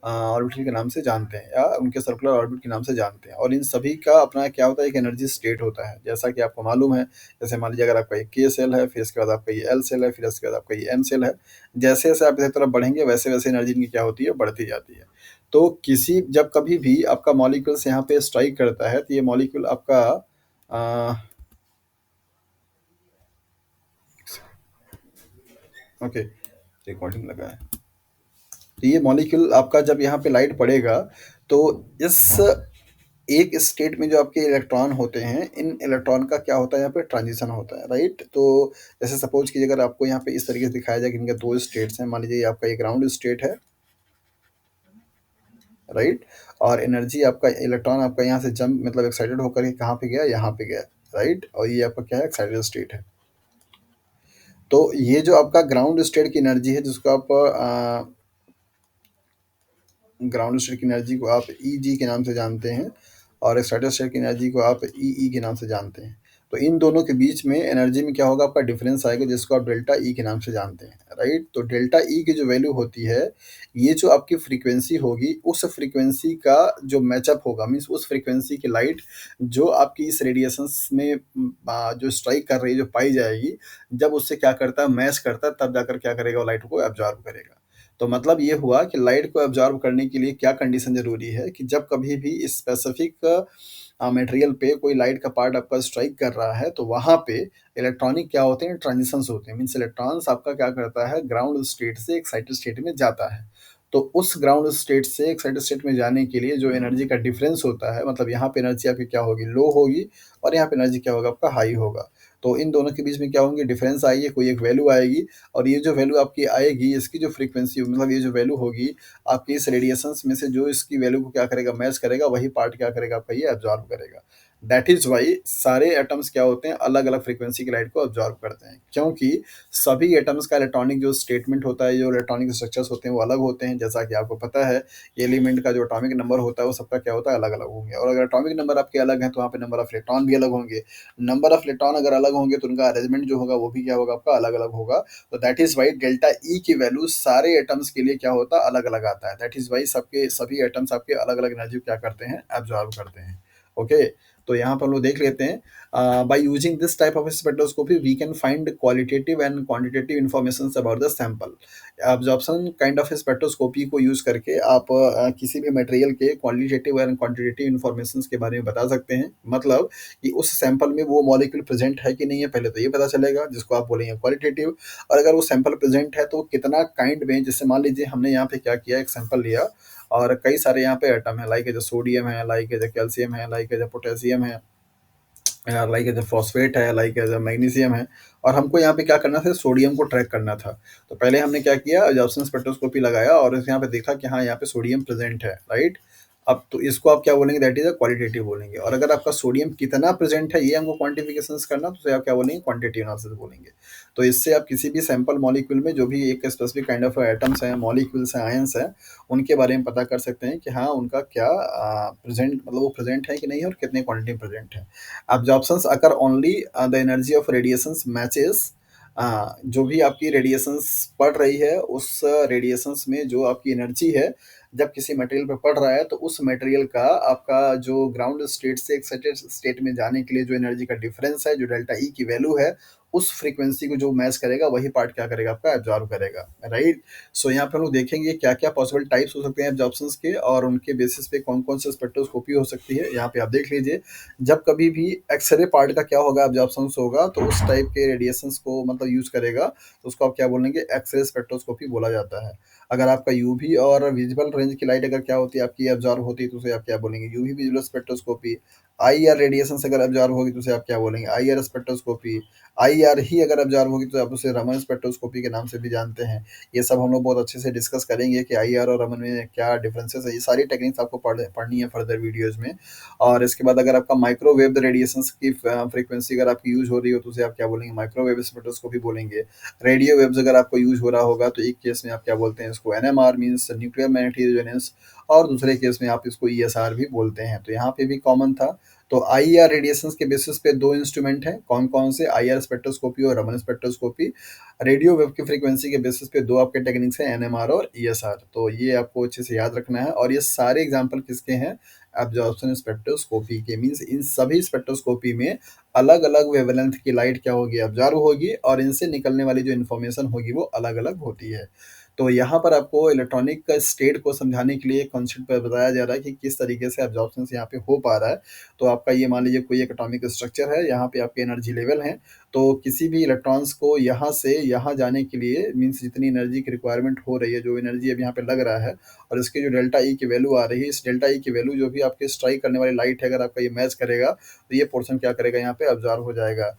ऑर्बिटल के नाम से जानते हैं या उनके सर्कुलर ऑर्बिट के नाम से जानते हैं। और इन सभी का अपना क्या होता है? एक एनर्जी स्टेट होता है, जैसा कि आपको मालूम है। जैसे मान लीजिए अगर आपका एक के सेल है, फिर इसके बाद आपका ये एल सेल है, फिर इसके बाद आपका ये एम सेल है। जैसे जैसे आप इस तरफ बढ़ेंगे वैसे वैसे एनर्जी इनकी क्या होती है? बढ़ती जाती है। तो किसी जब कभी भी आपका मॉलिक्यूल्स यहाँ पे स्ट्राइक करता है, तो ये मॉलिक्यूल आपका ओके, रिकॉर्डिंग लगा है। तो ये मॉलिक्यूल आपका जब यहाँ पे लाइट पड़ेगा, तो इस एक स्टेट में जो आपके इलेक्ट्रॉन होते हैं, इन इलेक्ट्रॉन का क्या होता है? यहाँ पे ट्रांजिशन होता है, राइट। तो जैसे सपोज कीजिए अगर आपको यहाँ पे इस तरीके से दिखाया जाए कि इनके दो स्टेट्स हैं, मान लीजिए ये आपका ये ग्राउंड स्टेट है, राइट। और एनर्जी आपका इलेक्ट्रॉन आपका यहाँ से जंप मतलब एक्साइटेड होकर के कहाँ पे गया? यहाँ पे गया, राइट। और ये आपका क्या है? एक्साइटेड स्टेट है। तो ये जो आपका ग्राउंड स्टेट की एनर्जी है, जिसको आप ग्राउंड स्टेट की एनर्जी को आप ई जी के नाम से जानते हैं, और स्ट्रेटोस्फेरिक एनर्जी को आप ई के नाम से जानते हैं। तो इन दोनों के बीच में एनर्जी में क्या होगा, आपका डिफरेंस आएगा जिसको आप डेल्टा ई के नाम से जानते हैं, राइट। तो डेल्टा ई की जो वैल्यू होती है, ये जो आपकी फ्रीक्वेंसी होगी, उस फ्रीक्वेंसी का जो मैचअप होगा, मीन्स उस फ्रीक्वेंसी की लाइट जो आपकी इस रेडिएशंस में जो स्ट्राइक कर रही है, जो पाई जाएगी, जब उससे क्या करता है, मैच करता है, तब जाकर क्या करेगा, वो लाइट को एब्जॉर्ब करेगा। तो मतलब ये हुआ कि लाइट को एब्जॉर्ब करने के लिए क्या कंडीशन जरूरी है कि जब कभी भी स्पेसिफिक मटेरियल पे कोई लाइट का पार्ट आपका स्ट्राइक कर रहा है, तो वहां पे इलेक्ट्रॉनिक क्या होते हैं, ट्रांजिशंस होते हैं। मीन्स इलेक्ट्रॉन्स आपका क्या करता है, ग्राउंड स्टेट से एक्साइटेड स्टेट में जाता है। तो उस ग्राउंड स्टेट से एक्साइटेड स्टेट में जाने के लिए जो एनर्जी का डिफरेंस होता है, मतलब यहाँ पे एनर्जी आपकी क्या होगी, लो होगी, और यहाँ पे एनर्जी क्या होगा, आपका हाई होगा। तो इन दोनों के बीच में क्या होंगे, डिफरेंस आएगी, कोई एक वैल्यू आएगी, और ये जो वैल्यू आपकी आएगी, इसकी जो फ्रीक्वेंसी, मतलब ये जो वैल्यू होगी आपकी इस रेडिएशंस में से, जो इसकी वैल्यू को क्या करेगा, मैच करेगा, वही पार्ट क्या करेगा, आपका ये एब्जॉर्ब करेगा। दैट इज वाई सारे एटम्स क्या होते हैं, अलग अलग फ्रीक्वेंसी की लाइट को ऑब्जॉर्व करते हैं, क्योंकि सभी एटम्स का इलेक्ट्रॉनिक जो स्टेटमेंट होता है, जो इलेक्ट्रॉनिक स्ट्रक्चर्स होते हैं, वो अलग होते हैं। जैसा कि आपको पता है, एलिमेंट का जो एटॉमिक नंबर होता है, वो सबका क्या होता है, अलग अलग होंगे। और अगर एटॉमिक नंबर आपके अलग हैं, तो वहाँ पे नंबर ऑफ इलेक्ट्रॉन भी अलग होंगे। नंबर ऑफ इलेक्ट्रॉन अगर अलग होंगे, तो उनका अरेंजमेंट जो होगा, वो भी क्या होगा, आपका अलग अलग होगा। तो that is why delta E की वैल्यू सारे एटम्स के लिए क्या होता है, अलग अलग आता है। दैट इज वाई सबके सभी एटम्स आपके अलग अलग एनर्जी क्या करते हैं, एब्जॉर्व करते हैं। ओके। तो यहाँ पर हम लोग देख लेते हैं, by using this type of spectroscopy we can find qualitative and quantitative information about the sample. Absorption kind of spectroscopy को यूज करके आप किसी भी मटेरियल के क्वालिटेटिव एंड क्वांटिटेटिव इन्फॉर्मेशन के बारे में बता सकते हैं। मतलब कि उस सैंपल में वो मॉलिक्यूल प्रेजेंट है कि नहीं है, पहले तो ये पता चलेगा, जिसको आप बोलेंगे क्वालिटेटिव। और अगर वो सैंपल प्रेजेंट है, तो कितना काइंड में, जैसे मान लीजिए हमने यहाँ पे क्या किया, एक सैंपल लिया, और कई सारे यहाँ पे एटम है, लाइक जो सोडियम है, लाइक जो कैल्शियम है, लाइक जो पोटेशियम है, लाइक एज फॉस्फेट है, लाइक एज मैग्नीशियम है। और हमको यहाँ पे क्या करना था, सोडियम को ट्रैक करना था। तो पहले हमने क्या किया, एब्जॉर्प्शन स्पेक्ट्रोस्कोपी लगाया, और यहाँ पे देखा कि हाँ, यहाँ पे सोडियम प्रेजेंट है, राइट। अब तो इसको आप क्या बोलेंगे, दैट इज अ क्वालिटेटिव बोलेंगे। और अगर आपका सोडियम कितना प्रेजेंट है, ये हमको क्वांटिफिकेशन करना, तो उसे आप क्या बोलेंगे, क्वांटिटेटिव एनालिसिस बोलेंगे। तो इससे आप किसी भी सैंपल मॉलिक्यूल में जो भी एक स्पेसिफिक काइंड ऑफ एटम्स हैं, मॉलिक्यूल्स हैं, आयंस हैं, उनके बारे में पता कर सकते हैं कि हाँ, उनका क्या प्रेजेंट, मतलब वो प्रेजेंट है कि नहीं है, और कितने क्वांटिटी प्रेजेंट है। absorptions occur only the energy of radiations matches। जो भी आपकी रेडिएशंस पड़ रही है, उस रेडिएशंस में जो आपकी एनर्जी है, जब किसी मटेरियल पे पड़ रहा है, तो उस मटेरियल का आपका जो ग्राउंड स्टेट से एक्साइटेड स्टेट में जाने के लिए जो एनर्जी का डिफरेंस है, जो डेल्टा ई की वैल्यू है, उस फ्रीक्वेंसी को जो मैच करेगा, वही पार्ट क्या करेगा, आपका एब्जॉर्ब करेगा, राइट। सो यहाँ पे हम लोग देखेंगे क्या क्या पॉसिबल टाइप्स हो सकते हैं एब्जॉर्प्शंस के, और उनके बेसिस पे कौन कौन से स्पेक्ट्रोस्कोपी हो सकती है। यहाँ पे आप देख लीजिए, जब कभी भी एक्सरे पार्ट का क्या होगा, एब्जॉर्प्शन होगा, तो उस टाइप के रेडिएशंस को मतलब यूज करेगा, तो उसको आप क्या बोलेंगे, एक्सरे स्पेक्ट्रोस्कोपी बोला जाता है। अगर आपका यूवी और विजिबल रेंज की लाइट अगर क्या होती है, आपकी एब्जॉर्ब होती है, तो उसे आप क्या बोलेंगे, UV visual spectroscopy. I R radiation अगर एब्जॉर्ब होगी, तो उसे आप क्या बोलेंगे, I R spectroscopy. I R ही अगर एब्जॉर्ब होगी, तो आप उसे रमन स्पेक्ट्रोस्कोपी के नाम से भी जानते हैं। ये सब हम लोग बहुत अच्छे से डिस्कस करेंगे कि आई आर और रमन में क्या डिफरेंसेस है। ये सारी टेक्निक्स आपको पढ़नी है फर्दर वीडियोज में। और इसके बाद अगर आपका माइक्रोवेव रेडिएशंस की फ्रीक्वेंसी अगर आपकी यूज हो रही हो, तो उसे आप क्या बोलेंगे, माइक्रोवेव स्पेक्ट्रोस्कोपी बोलेंगे। रेडियो वेव्स अगर आपको यूज हो रहा होगा, तो एक केस में आप क्या बोलते हैं, इसको NMR means nuclear magnetic resonance, और दूसरे केस में आप इसको ईएसआर भी बोलते हैं। तो यहाँ पे भी कॉमन था। तो आईआर रेडिएशंस के बेसिस पे दो इंस्ट्रूमेंट हैं, कौन कौन से, आईआर स्पेक्ट्रोस्कोपी और रमन स्पेक्ट्रोस्कोपी। रेडियो वेव की फ्रीक्वेंसी के बेसिस पे दो आपके टेक्निक्स हैं, एनएमआर और ईएसआर। तो ये आपको अच्छे से याद रखना है। और ये सारे एग्जाम्पल किसके हैं, एब्जॉर्प्शन स्पेक्ट्रोस्कोपी के। मींस इन सभी स्पेक्ट्रोस्कोपी में अलग अलग वेवलेंथ की लाइट क्या होगी, ऑब्जर्व होगी, और इनसे निकलने वाली जो इन्फॉर्मेशन होगी, वो अलग अलग होती है। तो यहाँ पर आपको इलेक्ट्रॉनिक का स्टेट को समझाने के लिए कॉन्सेप्ट पर बताया जा रहा है कि किस तरीके से एब्जॉर्प्शन यहाँ पे हो पा रहा है। तो आपका ये मान लीजिए कोई एक एटॉमिक स्ट्रक्चर है, यहाँ पे आपके एनर्जी लेवल है। तो किसी भी इलेक्ट्रॉन्स को यहाँ से यहाँ जाने के लिए, मीन्स जितनी एनर्जी की रिक्वायरमेंट हो रही है, जो एनर्जी अब यहाँ पे लग रहा है, और इसकी जो डेल्टा ई की वैल्यू आ रही है, इस डेल्टा ई की वैल्यू जो भी आपके स्ट्राइक करने वाली लाइट है, अगर आपका ये मैच करेगा, तो ये पोर्शन क्या करेगा, यहाँ पे ऑब्जर्व हो जाएगा।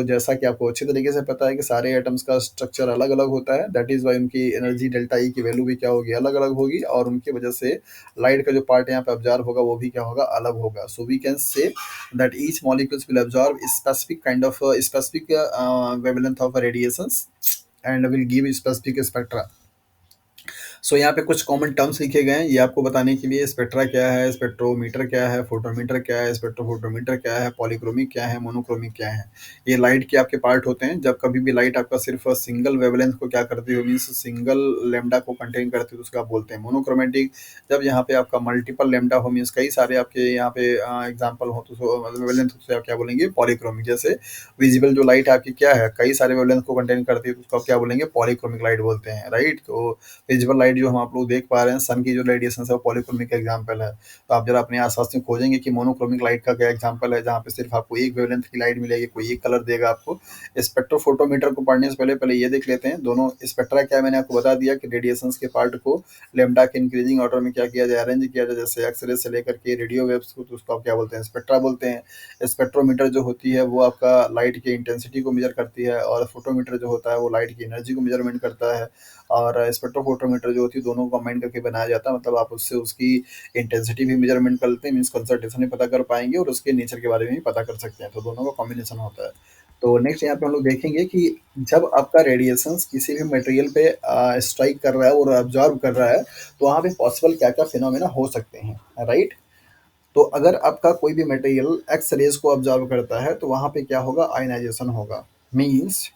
जैसा कि आपको अच्छी तरीके से पता है कि सारे एटम्स का स्ट्रक्चर अलग अलग होता है, दैट इज वाई उनकी एनर्जी डेल्टा ई की वैल्यू भी क्या होगी, अलग अलग होगी, और उनकी वजह से लाइट का जो पार्ट यहाँ पे ऑब्जर्व होगा, वो भी क्या होगा, अलग होगा। So we can say that each molecules will observe specific kind of specific wavelength of radiations and will give specific spectra। So यहाँ पे कुछ कॉमन टर्म्स लिखे गए हैं, ये आपको बताने के लिए स्पेक्ट्रा क्या है, स्पेक्ट्रोमीटर क्या है, फोटोमीटर क्या है, स्पेक्ट्रोफोटोमीटर क्या है, पॉलीक्रोमिक क्या है, मोनोक्रोमिक क्या है। ये लाइट के आपके पार्ट होते हैं। जब कभी भी लाइट आपका सिर्फ सिंगल वेवलेंथ को क्या करती है, मीन्स सिंगल लेमडा को कंटेन करती है, तो उसको आप बोलते हैं मोनोक्रोमेटिक। जब यहाँ पे आपका मल्टीपल लेमडा हो, मीन्स कई सारे आपके यहाँ पे एग्जाम्पल हो, तो मतलब वेवलेंथ से आप क्या बोलेंगे, पॉलीक्रोमिक। जैसे विजिबल जो लाइट आपकी क्या है, कई सारे वेवलेंथ को कंटेन करती है, तो उसको आप क्या बोलेंगे, पॉलीक्रोमिक लाइट बोलते हैं, राइट। तो विजिबल लाइट जो हम आप लोग देख पा रहे हैं, सन की जो रेडिएशन है वो पॉलीक्रोमिक का एग्जाम्पल है। तो आप जरा अपने आसपास में खोजेंगे कि मोनोक्रोमिक लाइट का क्या एग्जाम्पल है, जहाँ पे सिर्फ आपको एक वेवलेंथ की लाइट मिलेगी, कोई एक कलर देगा आपको। स्पेक्ट्रोफोटोमीटर को पढ़ने से पहले पहले ये देख लेते हैं दोनों स्पेक्ट्रा क्या है। मैंने आपको बता दिया कि रेडिएशंस के पार्ट को लेमडा के इंक्रीजिंग ऑर्डर में क्या किया जाए, अरेंज किया जाए। जैसे एक्सरे से लेकर के रेडियो वेव्स को, तो उसको आप क्या बोलते हैं, स्पेक्ट्रा बोलते हैं। स्पेक्ट्रोमीटर जो होती है वो आपका लाइट की इंटेंसिटी को मेजर करती है, और फोटोमीटर जो होता है वो लाइट की एनर्जी को मेजरमेंट करता है। और स्पेक्ट्रोफोटोमीटर जो होती है दोनों को कंबाइन करके बनाया जाता है, मतलब आप उससे उसकी इंटेंसिटी भी मेजरमेंट करते हैं, मीन्स कंसंट्रेशन भी पता कर पाएंगे, और उसके नेचर के बारे में भी पता कर सकते हैं। तो दोनों का कॉम्बिनेशन होता है। तो नेक्स्ट यहाँ पे हम लोग देखेंगे कि जब आपका रेडिएशंस किसी भी मटेरियल पे स्ट्राइक कर रहा है और ऑब्जॉर्व कर रहा है, तो वहाँ पे पॉसिबल क्या क्या फिनोमेना हो सकते हैं, राइट। तो अगर आपका कोई भी मटेरियल एक्स रेज को ऑब्जॉर्व करता है, तो वहाँ पे क्या होगा, आयनाइजेशन होगा। मीन्स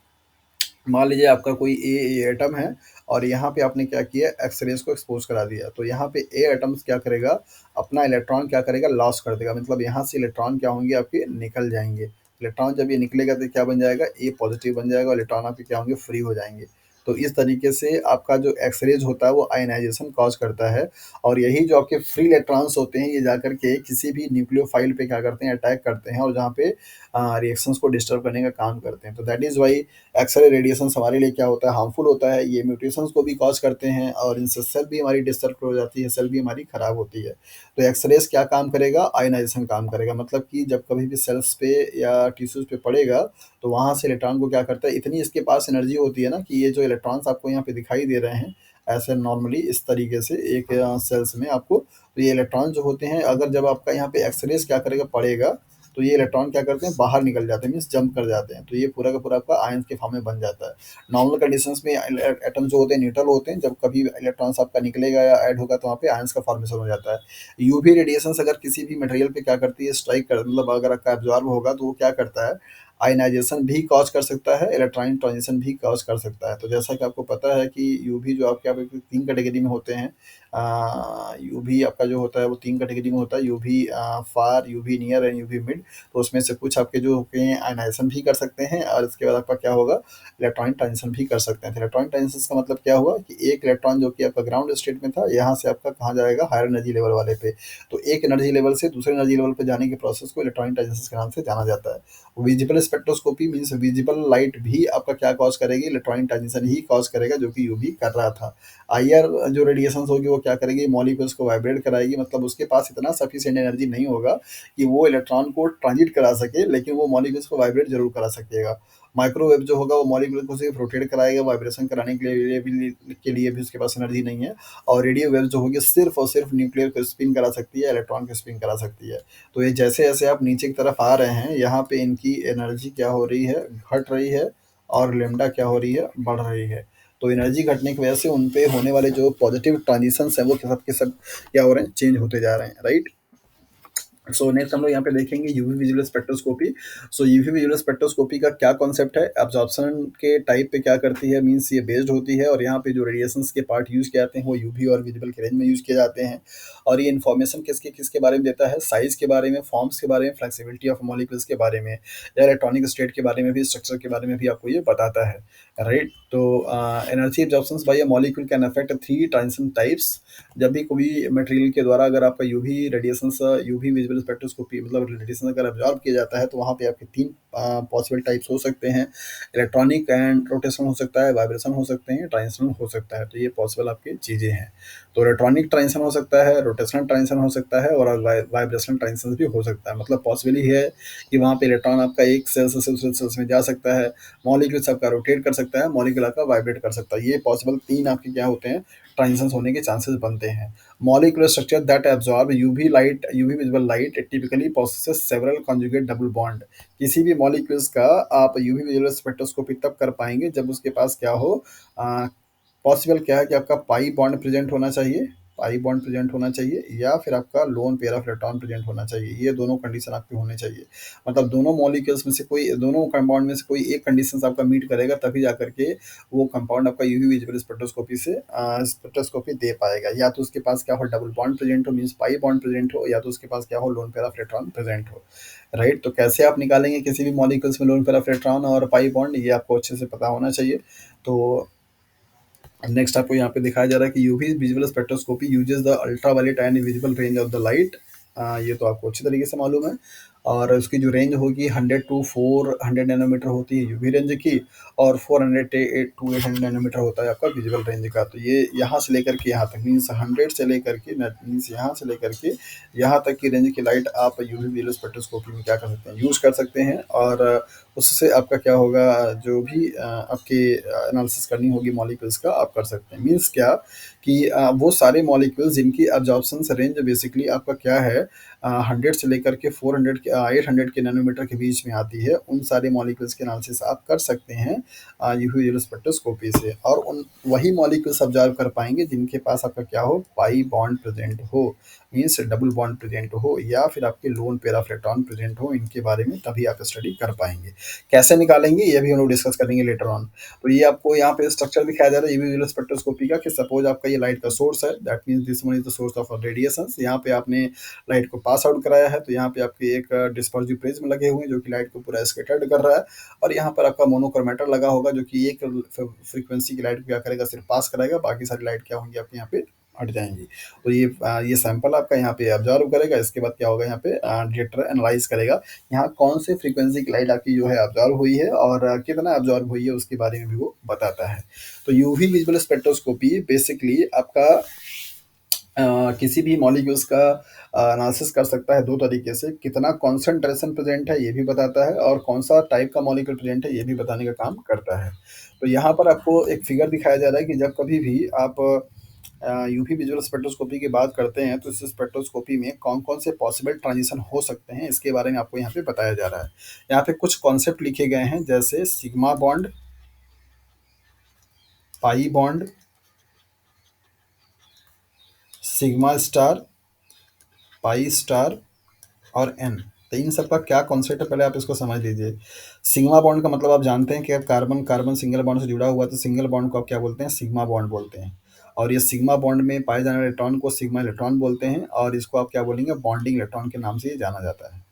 मान लीजिए आपका कोई ए एटम है, और यहाँ पे आपने क्या किया, एक्स रेज को एक्सपोज करा दिया, तो यहाँ पे ए एटम्स क्या करेगा, अपना इलेक्ट्रॉन क्या करेगा, लॉस कर देगा। मतलब यहाँ से इलेक्ट्रॉन क्या होंगे, आपके निकल जाएंगे। इलेक्ट्रॉन जब ये निकलेगा तो क्या बन जाएगा, ए पॉजिटिव बन जाएगा, और इलेक्ट्रॉन आपके क्या होंगे, फ्री हो जाएंगे। तो इस तरीके से आपका जो एक्स रेज होता है वो आयनाइजेशन कॉज करता है। और यही जो आपके फ्री इलेक्ट्रॉन्स होते हैं, ये जाकर के किसी भी न्यूक्लियोफाइल पे क्या करते हैं, अटैक करते हैं, और जहाँ पे रिएक्शंस को डिस्टर्ब करने का काम करते हैं। तो that is why X-ray radiation हमारे लिए क्या होता है, हार्मफुल होता है। ये म्यूटेशंस को भी कॉज करते हैं, और इनसे सेल भी हमारी डिस्टर्ब हो जाती है, सेल भी हमारी खराब होती है। तो एक्सरेज क्या काम करेगा, आयनाइजेशन काम करेगा। मतलब कि जब कभी भी सेल्स पे या टिश्यूज पे पड़ेगा, तो वहाँ से इलेक्ट्रॉन को क्या करता है, इतनी इसके पास एनर्जी होती है ना, कि ये जो इलेक्ट्रॉन्स आपको यहाँ पे दिखाई दे रहे हैं ऐसे नॉर्मली इस तरीके से एक सेल्स में आपको, तो ये इलेक्ट्रॉन जो होते हैं, अगर जब आपका यहाँ पे एक्सरेज क्या करेगा, पड़ेगा, तो ये इलेक्ट्रॉन क्या करते हैं, बाहर निकल जाते हैं, मीन्स जंप कर जाते हैं। तो ये पूरा का पूरा आपका आयंस के फॉर्म में बन जाता है। नॉर्मल कंडीशंस में एटम जो होते हैं न्यूट्रल होते हैं, जब कभी इलेक्ट्रॉन्स आपका निकलेगा या ऐड होगा, तो वहाँ पे आयंस का फॉर्मेशन हो जाता है। यूवी रेडिएशन अगर किसी भी मटेरियल पे क्या करती है, स्ट्राइक कर, मतलब अगर आपका एब्जॉर्ब होगा, तो वो क्या करता है, आयनाइजेशन भी कॉज कर सकता है, इलेक्ट्रॉनिक ट्रांजिशन भी कॉज कर सकता है। तो जैसा कि आपको पता है कि यूवी जो आपके यहाँ पे तीन कैटेगरी में होते हैं। यूवी आपका जो होता है वो तीन कैटेगरी में होता है, UV far, UV near and UV mid. तो उसमें से कुछ आपके जो होते हैं आयनाइजेशन भी कर सकते हैं, और इसके बाद आपका क्या होगा, इलेक्ट्रॉनिक ट्रांजिशन भी कर सकते हैं। तो इलेक्ट्रॉनिक ट्रांजिशन का मतलब क्या हुआ, कि एक इलेक्ट्रॉन जो कि आपका ग्राउंड स्टेट में था, यहाँ से आपका कहाँ जाएगा, हायर एनर्जी लेवल वाले पे। तो एक एनर्जी लेवल से दूसरे एनर्जी लेवल पे जाने के प्रोसेस को इलेक्ट्रॉनिक ट्रांजिशन के नाम से जाना जाता है। Visible spectroscopy means visible light भी आपका क्या कॉज करेगी, इलेक्ट्रॉनिक ट्रांजिशन ही कॉज करेगा, जो कि यूवी कर रहा था। आईआर जो रेडिएशन होगी वो क्या करेगी, मॉलिक्यूल्स को वाइब्रेट कराएगी। मतलब उसके पास इतना सफिशिएंट एनर्जी नहीं होगा कि वो इलेक्ट्रॉन को ट्रांजिट करा सके, लेकिन वो मॉलिक्यूल्स को वाइब्रेट जरूर करा सकेगा। माइक्रोवेव जो होगा वो मॉलिक्यूल को सिर्फ रोटेट कराएगा, वाइब्रेशन कराने के लिए भी उसके पास एनर्जी नहीं है। और रेडियो वेव जो होगी सिर्फ और सिर्फ न्यूक्लियर को स्पिन करा सकती है, इलेक्ट्रॉन को स्पिन करा सकती है। तो ये जैसे जैसे आप नीचे की तरफ आ रहे हैं, यहाँ पे इनकी एनर्जी क्या हो रही है, घट रही है, और लेमडा क्या हो रही है, बढ़ रही है। तो एनर्जी घटने की वजह से उन पे होने वाले जो पॉजिटिव ट्रांजिशंस हैं वो सब के सब क्या हो रहे हैं, चेंज होते जा रहे हैं, राइट। सो नेक्स्ट हम लोग यहाँ पे देखेंगे यूवी विजुअल स्पेक्ट्रोस्कोपी। सो यूवी विजुअल स्पेक्ट्रोस्कोपी का क्या कॉन्सेप्ट है, एब्जॉर्प्शन के टाइप पे क्या करती है, मींस ये बेस्ड होती है, और यहाँ पे जो रेडिएशंस के पार्ट यूज किए जाते हैं वो यूवी और विजिबल के रेंज में यूज किए जाते हैं। और ये इन्फॉर्मेशन किसके किसके बारे में देता है, साइज के बारे में, फॉर्म्स के बारे में, फ्लेक्सिबिलिटी ऑफ मॉलिक्यूल्स के बारे में, या इलेक्ट्रॉनिक स्टेट के बारे में भी, स्ट्रक्चर के बारे में भी आपको ये बताता है, राइट। तो energy absorption by a molecule can affect three transition types. जब भी कोई मटेरियल के द्वारा अगर आपका UV radiation, UV visible spectroscopy मतलब रेडिएशन अगर ऑब्जॉर्व किया जाता है, तो वहाँ पे आपके तीन पॉसिबल टाइप्स हो सकते हैं। इलेक्ट्रॉनिक एंड रोटेशन हो सकता है, वाइब्रेशन हो सकते हैं, ट्रांजिशन हो सकता है। तो ये पॉसिबल आपकी चीज़ें हैं। तो इलेक्ट्रॉनिक ट्रांजिशन हो सकता है, रोटेशनल ट्रांजिशन हो सकता है, और वाइब्रेशनल ट्रांजिशन भी हो सकता है। मतलब पॉसिबल ही है कि वहाँ पे इलेक्ट्रॉन आपका एक सेल से दूसरे सेल्स में जा सकता है, मॉलिक्यूल्स आपका रोटेट कर सकता है, मॉलिक्यूल आपका वाइब्रेट कर सकता है। ये पॉसिबल तीन आपके क्या होते हैं, ट्रांजिशंस होने के चांसेस बनते हैं। Molecular structure that absorb UV light, UV visible light typically possesses several conjugate double bond। किसी भी मॉलिक्यूल्स का आप यूवी विजुअल स्पेक्ट्रोस्कोपी तब कर पाएंगे जब उसके पास क्या हो, पॉसिबल क्या है कि आपका पाई बॉन्ड प्रेजेंट होना चाहिए, पाई बॉन्ड प्रेजेंट होना चाहिए, या फिर आपका loan pair of electron present होना चाहिए। ये दोनों कंडीशन आपके होने चाहिए। मतलब दोनों मॉलिक्यूल्स में से कोई, दोनों कंपाउंड में से कोई एक कंडीशन आपका मीट करेगा, तभी जाकर के वो कंपाउंड आपका यूवी विजिबल स्पेक्ट्रोस्कोपी से स्पेक्ट्रोस्कोपी दे पाएगा। या तो उसके पास क्या हो, डबल बॉन्ड प्रेजेंट हो, मीन्स पाई बॉन्ड प्रेजेंट हो, या तो उसके पास क्या हो, loan pair of electron present हो। राइट, तो कैसे आप निकालेंगे किसी भी मॉलिक्यूल्स में लोन पेयर ऑफ इलेक्ट्रॉन और पाई बॉन्ड, ये आपको अच्छे से पता होना चाहिए। तो नेक्स्ट आपको यहाँ पे दिखाया जा रहा है कि UV visual spectroscopy uses the ultraviolet and visible range of the light. ये तो आपको अच्छी तरीके से मालूम है। और उसकी जो रेंज होगी 100 टू 400 नैनोमीटर होती है यूवी रेंज की, और 400 टू 800 नैनोमीटर होता है आपका विजुअल रेंज का। तो ये यहाँ से लेकर के यहाँ तक, मीन्स 100 से लेकर के, मीन्स यहाँ से लेकर के यहाँ तक की रेंज की लाइट आप यूवी विजुअल स्पेक्ट्रोस्कोपी में क्या कर सकते हैं, यूज़ कर सकते हैं। और उससे आपका क्या होगा, जो भी आपके एनालिसिस करनी होगी मॉलिक्यूल्स का, आप कर सकते हैं। मीन्स क्या कि वो सारे मॉलिक्यूल्स जिनकी अब्जॉर्प्शन रेंज बेसिकली आपका क्या है, 100 से लेकर के 400 के 800 के नैनोमीटर के बीच में आती है, उन सारे मॉलिक्यूल्स के एनालिसिस आप कर सकते हैं यूवी विजुअल स्पेक्ट्रोस्कोपी से। और उन वही मॉलिक्यूल्स ऑब्जर्व कर पाएंगे जिनके पास आपका क्या हो, पाई बॉन्ड प्रेजेंट हो, मीन्स डबल बॉन्ड प्रेजेंट हो, या फिर आपके loan pair of electron present हो। इनके बारे में तभी आप स्टडी कर पाएंगे। कैसे निकालेंगे ये भी हम लोग डिस्कस करेंगे लेटर ऑन। तो ये आपको यहाँ पे स्ट्रक्चर दिखाया जा रहा है यूवी विजुअल स्पेक्ट्रोस्कोपी का, कि सपोज आपका ये लाइट का सोर्स है, that means this one is the source of radiation. यहाँ पे आपने लाइट को पास आउट कराया है, तो यहाँ पे आपके एक डिस्पर्सिव प्रिज्म लगे हुए हैं जो कि लाइट को पूरा स्कैटर्ड कर रहा है। और यहाँ पर आपका मोनोक्रोमेटर लगा होगा जो कि एक फ्रीक्वेंसी की लाइट को क्या करेगा, सिर्फ पास कराएगा, बाकी सारी लाइट क्या होंगी आपके यहाँ पे हट जाएंगी। तो ये सैंपल आपका यहाँ पे ऑब्जर्व करेगा। इसके बाद क्या होगा, यहाँ पे डिटेक्टर एनालाइज करेगा यहाँ कौन से फ्रीक्वेंसी की लाइट आपकी जो है ऑब्जर्व हुई है और कितना ऑब्जर्व हुई है, उसके बारे में भी वो बताता है। तो यूवी विजुअल स्पेक्ट्रोस्कोपी बेसिकली आपका किसी भी मॉलिक्यूल्स का एनालिसिस कर सकता है दो तरीके से, कितना कॉन्सेंट्रेशन प्रेजेंट है ये भी बताता है, और कौन सा टाइप का मॉलिक्यूल प्रेजेंट है ये भी बताने का काम करता है। तो यहाँ पर आपको एक फिगर दिखाया जा रहा है कि जब कभी भी आप यूवी विजुअल स्पेक्ट्रोस्कोपी की बात करते हैं, तो इस स्पेक्ट्रोस्कोपी में कौन कौन से पॉसिबल ट्रांजिशन हो सकते हैं, इसके बारे में आपको यहाँ पे बताया जा रहा है। यहाँ पे कुछ कॉन्सेप्ट लिखे गए हैं, जैसे sigma bond, pi bond, sigma star, पाई स्टार और एन। तो इन सब का क्या कॉन्सेप्ट है, पहले आप इसको समझ लीजिए। सिग्मा बॉन्ड का मतलब आप जानते हैं कि कार्बन कार्बन सिंगल बॉन्ड से जुड़ा हुआ, तो सिंगल बॉन्ड को आप क्या बोलते हैं, सिग्मा बॉन्ड बोलते हैं। और ये सिग्मा बॉन्ड में पाए जाने वाले इलेक्ट्रॉन को सिग्मा इलेक्ट्रॉन बोलते हैं, और इसको आप क्या बोलेंगे, बॉन्डिंग इलेक्ट्रॉन के नाम से ये जाना जाता है।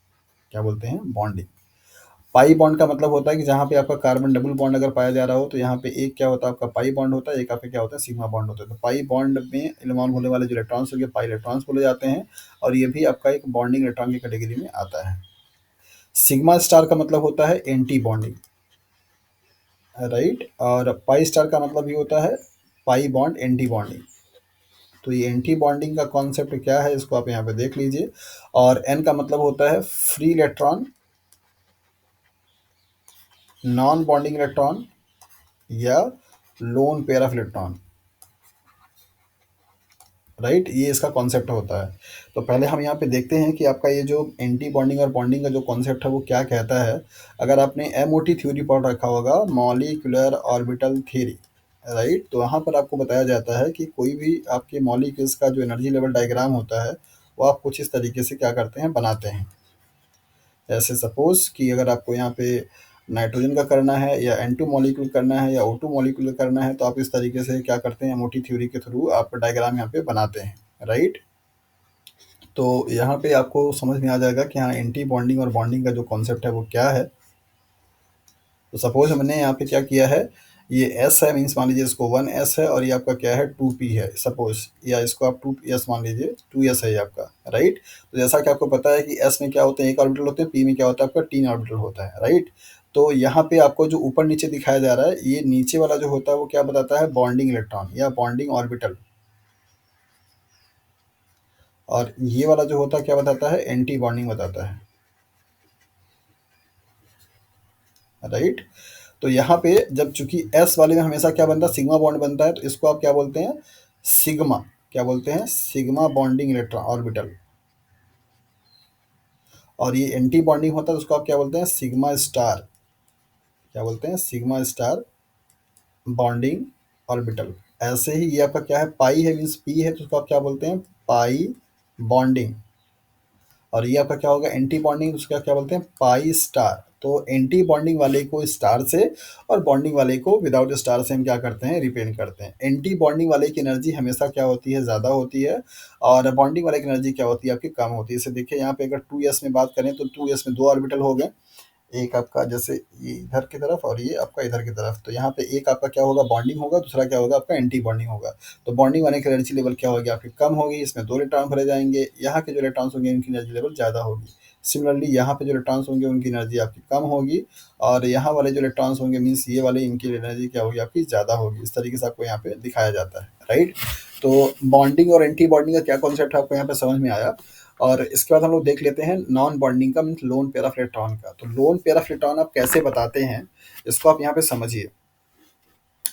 क्या बोलते हैं, बॉन्डिंग। पाई बॉन्ड का मतलब होता है कि जहाँ पे आपका कार्बन डबल बॉन्ड अगर पाया जा रहा हो, तो यहाँ पे एक क्या होता है, आपका पाई बॉन्ड होता है, एक आपका क्या होता है, सिग्मा बॉन्ड होता है। तो पाई बॉन्ड में इन्वॉल्व होने वाले जो इलेक्ट्रॉन्स होंगे पाई इलेक्ट्रॉन्स बोले जाते हैं, और ये भी आपका एक बॉन्डिंग इलेक्ट्रॉन की कैटेगरी में आता है। सिग्मा स्टार का मतलब होता है एंटी बॉन्डिंग, राइट। और पाई स्टार का मतलब ये होता है पाई बॉन्ड एंटी बॉन्डिंग। तो ये एंटी बॉन्डिंग का कॉन्सेप्ट क्या है, इसको आप यहाँ पे देख लीजिए। और एन का मतलब होता है free electron, non bonding electron, या lone pair of electron, right. ये इसका कॉन्सेप्ट होता है। तो पहले हम यहाँ पे देखते हैं कि आपका ये जो एंटी बॉन्डिंग और बॉन्डिंग का जो कॉन्सेप्ट है वो क्या कहता है। अगर आपने एमओटी थ्योरी पढ़ रखा होगा, मॉलिक्यूलर ऑर्बिटल थ्योरी, राइट, तो वहाँ पर आपको बताया जाता है कि कोई भी आपके मॉलिक्यूल्स का जो एनर्जी लेवल डायग्राम होता है, वो आप कुछ इस तरीके से क्या करते हैं, बनाते हैं। जैसे सपोज कि अगर आपको यहाँ पे नाइट्रोजन का करना है, या एन टू मॉलिक्यूल करना है, या ओ टू मॉलिक्यूल करना है, तो आप इस तरीके से क्या करते हैं, मोटी थ्योरी के थ्रू आप डायग्राम यहाँ पे बनाते हैं, राइट। तो यहाँ पे आपको समझ में आ जाएगा कि हाँ एंटी बॉन्डिंग और बॉन्डिंग का जो कॉन्सेप्ट है वो क्या है। तो सपोज हमने यहाँ पे क्या किया है, ये एस है, मीन्स मान लीजिए इसको 1s है, और ये आपका क्या है 2p है सपोज, या इसको आप 2s मान लीजिए, 2s है ये आपका, राइट। तो जैसा कि आपको पता है कि s में क्या होते हैं, एक ऑर्बिटल होते हैं, p में क्या होता है आपका 3 ऑर्बिटल होता है, राइट। तो यहाँ पे आपको जो ऊपर नीचे दिखाया जा रहा है, ये नीचे वाला जो होता है वो क्या बताता है, बॉन्डिंग इलेक्ट्रॉन या बॉन्डिंग ऑर्बिटल, और ये वाला जो होता है क्या बताता है, एंटी बॉन्डिंग बताता है, राइट। तो यहाँ पे जब चूंकि एस वाले में हमेशा क्या बनता है, सिग्मा बॉन्ड बनता है, तो इसको आप क्या बोलते हैं, सिग्मा, क्या बोलते हैं, सिग्मा बॉन्डिंग इलेक्ट्रॉन ऑर्बिटल। और ये एंटी बॉन्डिंग होता है, तो उसको आप क्या बोलते हैं, सिग्मा स्टार, क्या बोलते हैं, सिग्मा स्टार बॉन्डिंग ऑर्बिटल, ऐसे ही ये आपका क्या है, पाई है मीन्स पी है, तो उसको आप क्या बोलते हैं, पाई बॉन्डिंग। और ये आपका क्या होगा, एंटी बॉन्डिंग, उसका क्या बोलते हैं, पाई स्टार। तो एंटी बॉन्डिंग वाले को स्टार से और बॉन्डिंग वाले को विदाउट स्टार से हम क्या करते हैं, रिपेंड करते हैं। एंटी बॉन्डिंग वाले की एनर्जी हमेशा क्या होती है, ज़्यादा होती है, और बॉन्डिंग वाले की एनर्जी क्या होती है, आपकी कम होती है। इसे देखिए यहाँ पे अगर 2s में बात करें तो 2s में दो ऑर्बिटल हो गए, एक आपका जैसे ये इधर की तरफ और ये आपका इधर की तरफ। तो यहाँ पे एक आपका क्या होगा, बॉन्डिंग होगा, दूसरा क्या होगा, आपका एंटी बॉन्डिंग होगा। तो बॉन्डिंग वाले की एनर्जी लेवल क्या होगी, आपकी कम होगी, इसमें दो इलेक्ट्रॉन भरे जाएंगे, यहाँ के जो इलेक्ट्रॉन्स होंगे उनकी एनर्जी लेवल ज़्यादा होगी। सिमिलरली यहाँ पे जो इलेक्ट्रॉन्स होंगे उनकी एनर्जी आपकी कम होगी, और यहाँ वाले जो इलेक्ट्रॉन्स होंगे मीन्स ये वाले, इनकी एनर्जी क्या होगी, आपकी ज़्यादा होगी। इस तरीके से आपको यहाँ पे दिखाया जाता है, राइट। तो बॉन्डिंग और एंटी बॉन्डिंग का क्या कॉन्सेप्ट है आपको यहाँ पे समझ में आया। और इसके बाद हम लोग देख लेते हैं नॉन बॉन्डिंग का, means loan pair of electron का। तो लोन पेयर ऑफ इलेक्ट्रॉन आप कैसे बताते हैं, इसको आप यहाँ पे समझिए।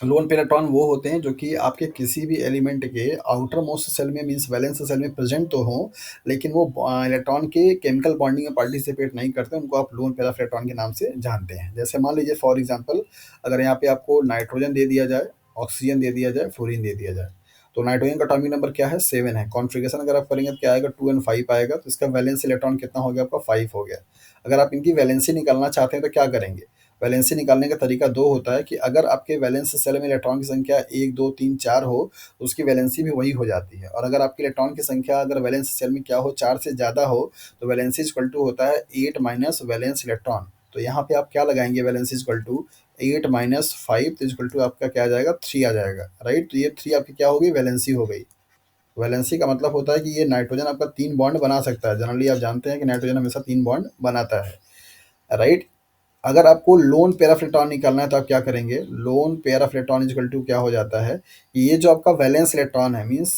लोन पेयर इलेक्ट्रॉन वो होते हैं जो कि आपके किसी भी एलिमेंट के आउटर मोस्ट सेल में मीन्स वैलेंस सेल में प्रेजेंट तो हो, लेकिन वो इलेक्ट्रॉन के केमिकल बॉन्डिंग में पार्टिसिपेट नहीं करते, उनको आप लोन पेयर ऑफ इलेक्ट्रॉन के नाम से जानते हैं। जैसे मान लीजिए फॉर एग्जांपल, अगर यहाँ पे आपको नाइट्रोजन दे दिया जाए, ऑक्सीजन दे दिया जाए, फ्लोरीन दे दिया जाए, तो नाइट्रोजन का एटॉमिक नंबर क्या है, 7 है। कॉन्फ़िगरेशन अगर आप करेंगे तो क्या आएगा, 2 एंड 5 आएगा। तो इसका वैलेंस इलेक्ट्रॉन कितना हो गया आपका, 5 हो गया। अगर आप इनकी वैलेंसी निकालना चाहते हैं तो क्या करेंगे, वैलेंसी निकालने का तरीका दो होता है कि अगर आपके वैलेंस सेल में इलेक्ट्रॉन की संख्या 1 2 3 4 हो तो उसकी वैलेंसी भी वही हो जाती है। और अगर आपके इलेक्ट्रॉन की संख्या अगर वैलेंस सेल में क्या हो, 4 से ज़्यादा हो, तो वैलेंसी इक्वल टू होता है 8 माइनस वैलेंस इलेक्ट्रॉन। तो यहाँ पे आप क्या लगाएंगे, वैलेंसी इक्वल टू 8 माइनस 5, तो इक्वल टू आपका क्या आ जाएगा, 3 आ जाएगा, राइट। तो ये 3 आपकी क्या होगी, वैलेंसी हो गई। वैलेंसी का मतलब होता है कि ये नाइट्रोजन आपका 3 बॉन्ड बना सकता है। जनरली आप जानते हैं कि नाइट्रोजन हमेशा 3 बॉन्ड बनाता है, राइट। अगर आपको लोन पेयर ऑफ इलेक्ट्रॉन निकालना है तो आप क्या करेंगे, lone pair of electron equal to क्या हो जाता है, ये जो आपका वैलेंस इलेक्ट्रॉन है means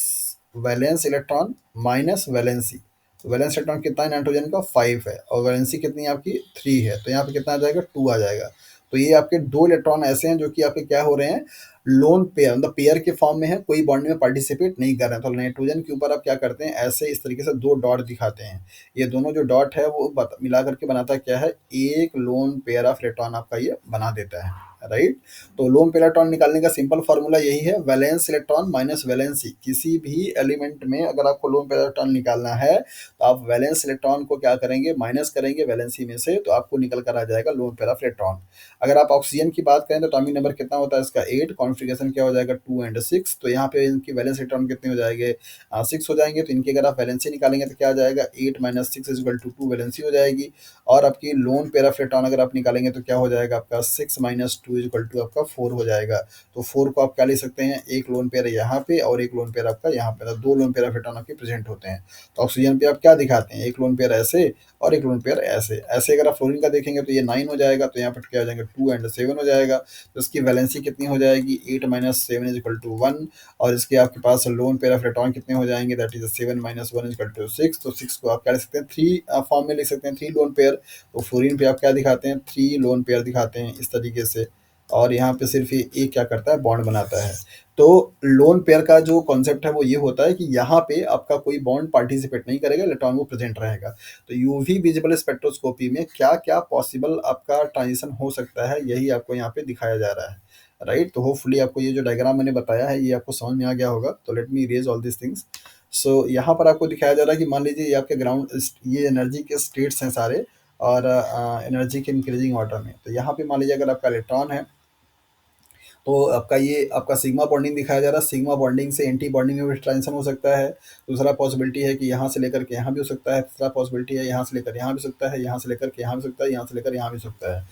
valence electron minus valency. तो वैलेंस इलेक्ट्रॉन कितना है नाइट्रोजन का, 5 है, और वैलेंसी कितनी है आपकी, 3 है। तो यहाँ पे कितना आ जाएगा, 2 आ जाएगा। तो ये आपके दो इलेक्ट्रॉन ऐसे हैं जो कि आपके क्या हो रहे हैं, लोन पेयर, मतलब पेयर के फॉर्म में है, कोई बॉन्ड में पार्टिसिपेट नहीं कर रहे हैं। तो नाइट्रोजन के ऊपर आप क्या करते हैं, ऐसे इस तरीके से दो डॉट दिखाते हैं। ये दोनों जो डॉट है वो मिला करके बनाता क्या है, एक लोन पेयर ऑफ इलेक्ट्रॉन आपका ये बना देता है, राइट। तो लोन पेयर इलेक्ट्रॉन निकालने का सिंपल फार्मूला यही है, वैलेंस इलेक्ट्रॉन माइनस वैलेंसी। किसी भी एलिमेंट में अगर आपको लोन पेयर इलेक्ट्रॉन निकालना है तो आप वैलेंस इलेक्ट्रॉन को क्या करेंगे, माइनस करेंगे वैलेंसी में से, तो आपको निकल कर आ जाएगा लोन पेयर ऑफ इलेक्ट्रॉन। अगर आप ऑक्सीजन की बात करें तो एटॉमिक नंबर कितना होता है इसका, 8, कॉन्फ़िगरेशन क्या हो जाएगा, 2 एंड 6। तो यहाँ पे इनकी वैलेंस इलेक्ट्रॉन कितने हो जाएंगे, 6 हो जाएंगे। तो इनकी अगर आप वैलेंसी निकालेंगे तो क्या आ जाएगा, 8 माइनस 6 इक्वल टू 2 वैलेंसी हो जाएगी। और आपकी लोन पेयर ऑफ इलेक्ट्रॉन अगर आप निकालेंगे तो क्या हो जाएगा आपका, 6 माइनस 2 इक्वल टू आपका 4 हो जाएगा। तो 4 को आप क्या ले सकते हैं, एक लोन पेयर यहाँ पे और एक लोन पेयर आपका यहाँ पे, तो दो लोन पेयर ऑफ इलेक्ट्रॉन आपके प्रेजेंट होते हैं। तो ऑक्सीजन पे आप क्या दिखाते हैं, एक लोन पेयर ऐसे और एक लोन पेयर ऐसे। ऐसे अगर आप फ्लोरीन का देखेंगे तो ये 9 हो जाएगा, तो यहाँ पर क्या हो जाएंगे, 2 एंड 7 हो जाएगा। तो इसकी वैलेंसी कितनी हो जाएगी, 8 माइनस 7 इज इक्वल टू 1। और इसके आपके पास लोन पेयर ऑफ इलेक्ट्रॉन कितने हो जाएंगे, that is 7 minus 1 is equal to 6। तो 6 को आप क्या लिख सकते हैं, 3 फॉर्म में लिख सकते हैं, 3 लोन पेयर। तो फ्लोरीन पे आप क्या दिखाते हैं, 3 लोन पेयर दिखाते हैं इस तरीके से। और यहाँ पे सिर्फ ये एक क्या करता है, बॉन्ड बनाता है। तो लोन पेयर का जो कॉन्सेप्ट है वो ये होता है कि यहाँ पे आपका कोई बॉन्ड पार्टिसिपेट नहीं करेगा, इलेक्ट्रॉन वो प्रेजेंट रहेगा। तो यूवी विजिबल स्पेक्ट्रोस्कोपी में क्या क्या पॉसिबल आपका ट्रांजिशन हो सकता है, यही आपको यहाँ पे दिखाया जा रहा है, राइट। तो होपफुली आपको ये जो डायग्राम मैंने बताया है ये आपको समझ में आ गया होगा। तो let me erase all this things. So यहाँ पर आपको दिखाया जा रहा है कि मान लीजिए ये आपके ग्राउंड, ये एनर्जी के स्टेट्स हैं सारे, और एनर्जी के इंक्रीजिंग ऑर्डर में। तो यहाँ पे मान लीजिए अगर आपका इलेक्ट्रॉन है तो आपका ये आपका सिग्मा बॉन्डिंग दिखाया जा रहा है। सिग्मा बॉन्डिंग से एंटी बॉन्डिंग में भी ट्रांजिशन हो सकता है। दूसरा पॉसिबिलिटी है कि यहाँ से लेकर के यहाँ भी हो सकता है। तीसरा पॉसिबिलिटी है यहाँ से लेकर यहाँ भी हो सकता है, यहाँ से लेकर के यहाँ भी हो सकता है, यहाँ से लेकर यहाँ भी हो सकता है।